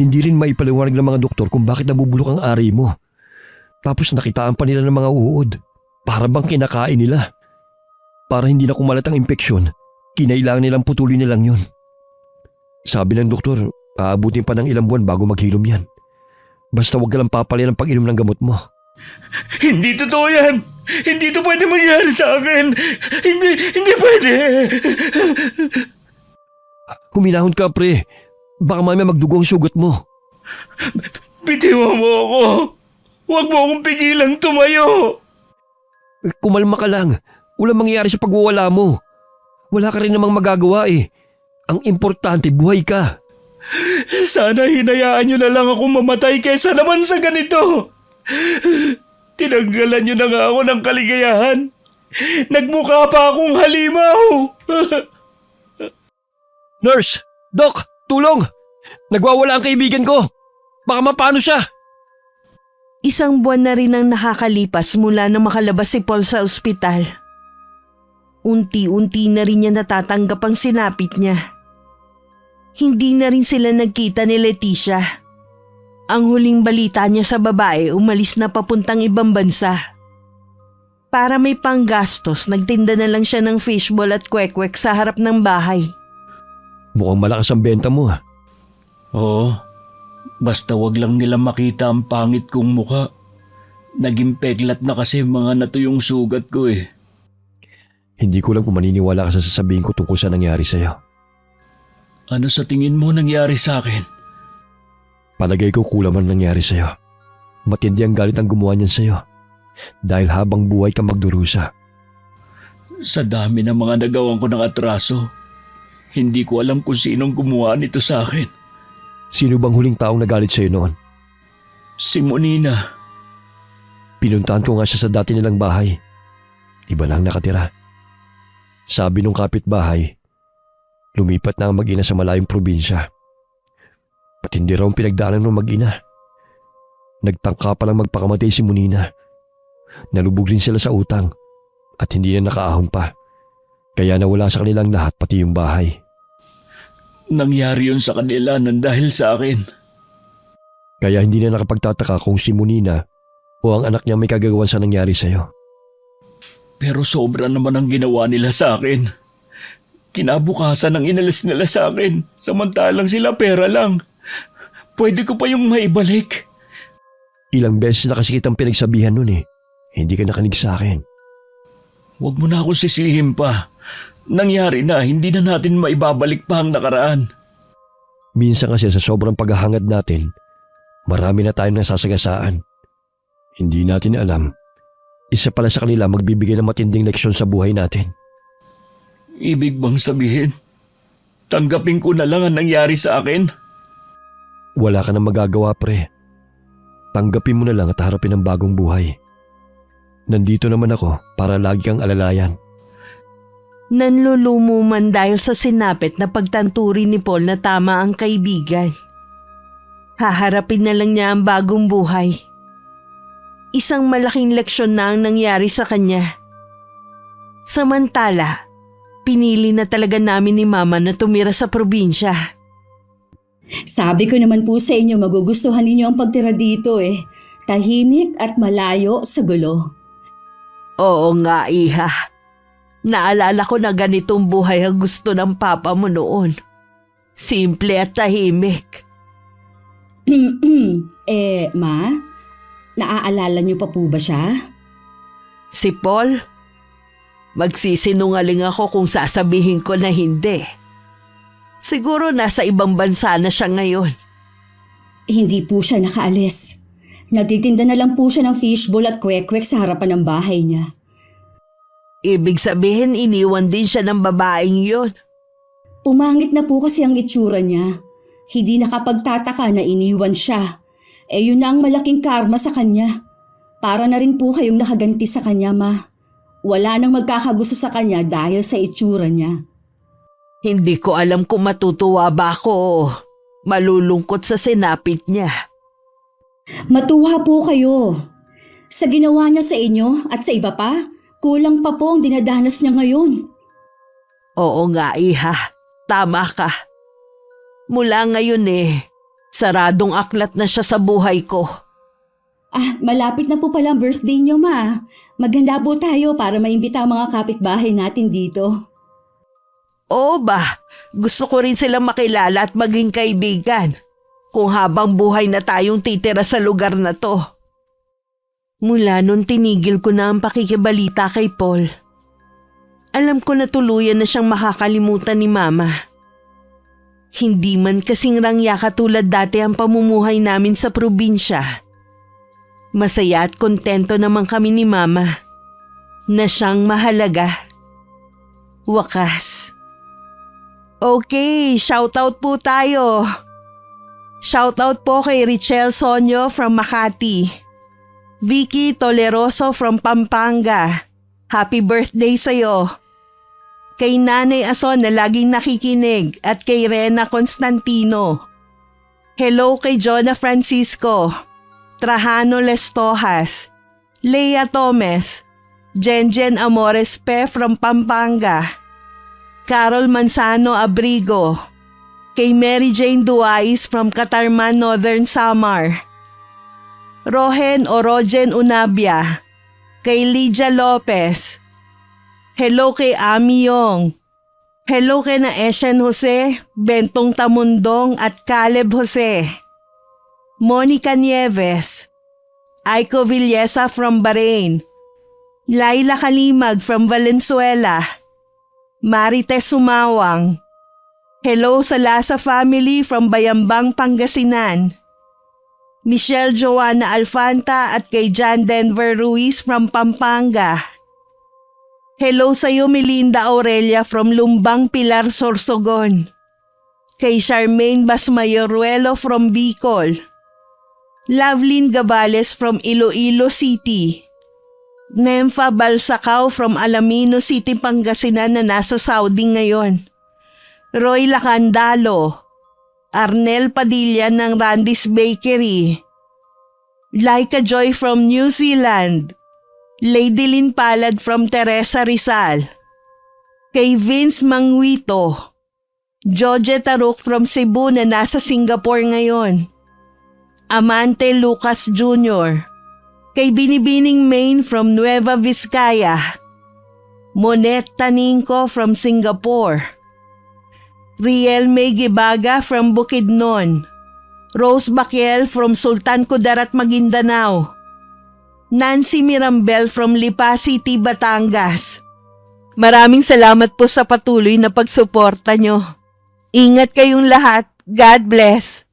Hindi rin maipaliwanag ng mga doktor kung bakit nabubulok ang ari mo. Tapos nakitaan pa nila ng mga uod. Para bang kinakain nila. Para hindi na kumalat ang impeksyon, kinailangan nilang putulin nilang yun. Sabi ng doktor, aabutin pa ng ilang buwan bago maghilom yan. Basta huwag ka lang papalian ang pag-inom ng gamot mo. Hindi totoo yan. Hindi to pwede mangyari sa akin. Hindi pwede. Huminahon ka pre. Baka mamaya magdugo ang sugat mo. Bitiwan mo ako. Huwag mo akong pigilang tumayo. Kumalma ka lang. Walang mangyayari sa pagwawala mo. Wala ka rin namang magagawa eh. Ang importante, buhay ka. Sana hinayaan niyo na lang ako mamatay kaysa naman sa ganito. Tinanggalan niyo na nga ako ng kaligayahan. Nagmukha pa akong halimaw. Nurse! Doc! Tulong! Nagwawala ang kaibigan ko! Baka mapano siya! 1 buwan na rin ang nakakalipas mula na makalabas si Paul sa ospital. Unti-unti na rin niya natatanggap ang sinapit niya. Hindi na rin sila nagkita ni Leticia. Ang huling balita niya sa babae, umalis na papuntang ibang bansa. Para may panggastos, nagtinda na lang siya ng fishball at kwek-kwek sa harap ng bahay. Mukhang malakas ang benta mo ha. Oo. Basta wag lang nila makita ang pangit kong mukha. Naging peglat na kasi mga natuyong sugat ko eh. Hindi ko lang kung maniniwala ka sa sasabihin ko tungkol sa nangyari sa'yo. Ano sa tingin mo nangyari sa akin? Palagay ko kulang man nangyari sa'yo. Matindi ang galit ang gumawa niyan sa'yo. Dahil habang buhay ka magdurusa. Sa dami ng mga nagawan ko ng atraso, hindi ko alam kung sinong gumawa nito sa akin. Sino bang huling taong nagalit sa'yo noon? Si Monina. Pinuntahan ko nga siya sa dati nilang bahay. Iba na ang nakatira. Sabi nung kapitbahay, lumipat na ang mag-ina sa malayong probinsya. Pati hindi raw ang pinagdaanan ng mag-ina. Nagtangka palang magpakamatay si Monina. Nalubog rin sila sa utang at hindi na nakaahon pa. Kaya nawala sa kanilang lahat pati yung bahay. Nangyari yun sa kanila nang dahil sa akin. Kaya hindi na nakapagtataka kung si Monina o ang anak niya may kagagawan sa nangyari sa'yo. Pero sobra naman ang ginawa nila sa akin. Kinabukasan ang inalis nila sa akin, samantalang sila pera lang. Pwede ko pa yung maibalik. Ilang beses na kasi kitang pinagsabihan nun eh. Hindi ka nakinig sa akin. Huwag mo na ako sisihin pa. Nangyari na, hindi na natin maibabalik pa ang nakaraan. Minsan kasi sa sobrang paghahangad natin, marami na tayong nasasagasaan. Hindi natin alam, isa pala sa kanila magbibigay ng matinding leksyon sa buhay natin. Ibig bang sabihin, tanggapin ko na lang ang nangyari sa akin? Wala ka na magagawa, pre. Tanggapin mo na lang at harapin ang bagong buhay. Nandito naman ako para lagi kang alalayan. Nanlulumuman dahil sa sinapit na pagtanturi ni Paul na tama ang kaibigan. Haharapin na lang niya ang bagong buhay. Isang malaking leksyon na ang nangyari sa kanya. Samantala, pinili na talaga namin ni Mama na tumira sa probinsya. Sabi ko naman po sa inyo magugustuhan ninyo ang pagtira dito eh. Tahimik at malayo sa gulo. Oo nga, Iha. Naalala ko na ganitong buhay ang gusto ng papa mo noon. Simple at tahimik. Ma? Naaalala niyo pa po ba siya? Si Paul? Magsisinungaling ako kung sasabihin ko na hindi. Siguro nasa ibang bansa na siya ngayon. Hindi po siya nakaalis. Nagtitinda na lang po siya ng fishbowl at kwek-kwek sa harapan ng bahay niya. Ibig sabihin iniwan din siya ng babaeng yon. Pumangit na po kasi ang itsura niya. Hindi nakapagtataka na iniwan siya. Yun na ang malaking karma sa kanya. Para na rin po kayong nakaganti sa kanya, Ma. Wala nang magkakagusto sa kanya dahil sa itsura niya. Hindi ko alam kung matutuwa ba ako o malulungkot sa sinapit niya. Matuwa po kayo. Sa ginawa niya sa inyo at sa iba pa, kulang pa po ang dinadanas niya ngayon. Oo nga, Iha. Tama ka. Mula ngayon saradong aklat na siya sa buhay ko. Malapit na po pala ang birthday niyo, Ma. Maghanda po tayo para maimbita ang mga kapitbahay natin dito. Oo ba? Gusto ko rin silang makilala at maging kaibigan. Kung habang buhay na tayong titira sa lugar na to. Mula nun tinigil ko na ang pakikibalita kay Paul. Alam ko na tuluyan na siyang makakalimutan ni Mama. Hindi man kasing rangya katulad dati ang pamumuhay namin sa probinsya. Masaya at kontento naman kami ni Mama na siyang mahalaga. Wakas. Okay, shoutout po tayo. Shoutout po kay Richelle Sonyo from Makati. Vicky Toleroso from Pampanga. Happy birthday sa'yo. Kay Nanay Ason na laging nakikinig at kay Rena Constantino. Hello kay Jonah Francisco, Trajano Lestojas, Leia Tomes, Jenjen Amores Pe from Pampanga, Carol Manzano Abrigo, kay Mary Jane Duais from Catarman, Northern Samar, Rohen Orogen Unabia, kay Lydia Lopez. Hello kay Ami Yong. Hello kay na Eshen Jose, Bentong Tamundong at Caleb Jose. Monica Nieves. Aiko Villesa from Bahrain. Laila Kalimag from Valenzuela. Marites Sumawang. Hello sa Lasa family from Bayambang, Pangasinan. Michelle Joanna Alfanta at kay John Denver Ruiz from Pampanga. Hello sa'yo Melinda Aurelia from Lumbang, Pilar, Sorsogon. Kay Charmaine Basmayoruelo from Bicol. Lovelyn Gabales from Iloilo City. Nemfa Balsacao from Alamino City, Pangasinan na nasa Saudi ngayon. Roy Lacandalo. Arnel Padilla ng Randy's Bakery. Laika Joy from New Zealand. Lady Lynn Palad from Teresa Rizal. Kay Vince Manguito. George Taruk from Cebu na nasa Singapore ngayon. Amante Lucas Jr. Kay Binibining Maine from Nueva Vizcaya. Monet Taninco from Singapore. Riel May Gibaga from Bukidnon. Rose Baquiel from Sultan Kudarat, Maguindanao. Nancy Mirambel from Lipa City, Batangas. Maraming salamat po sa patuloy na pagsuporta nyo. Ingat kayong lahat. God bless.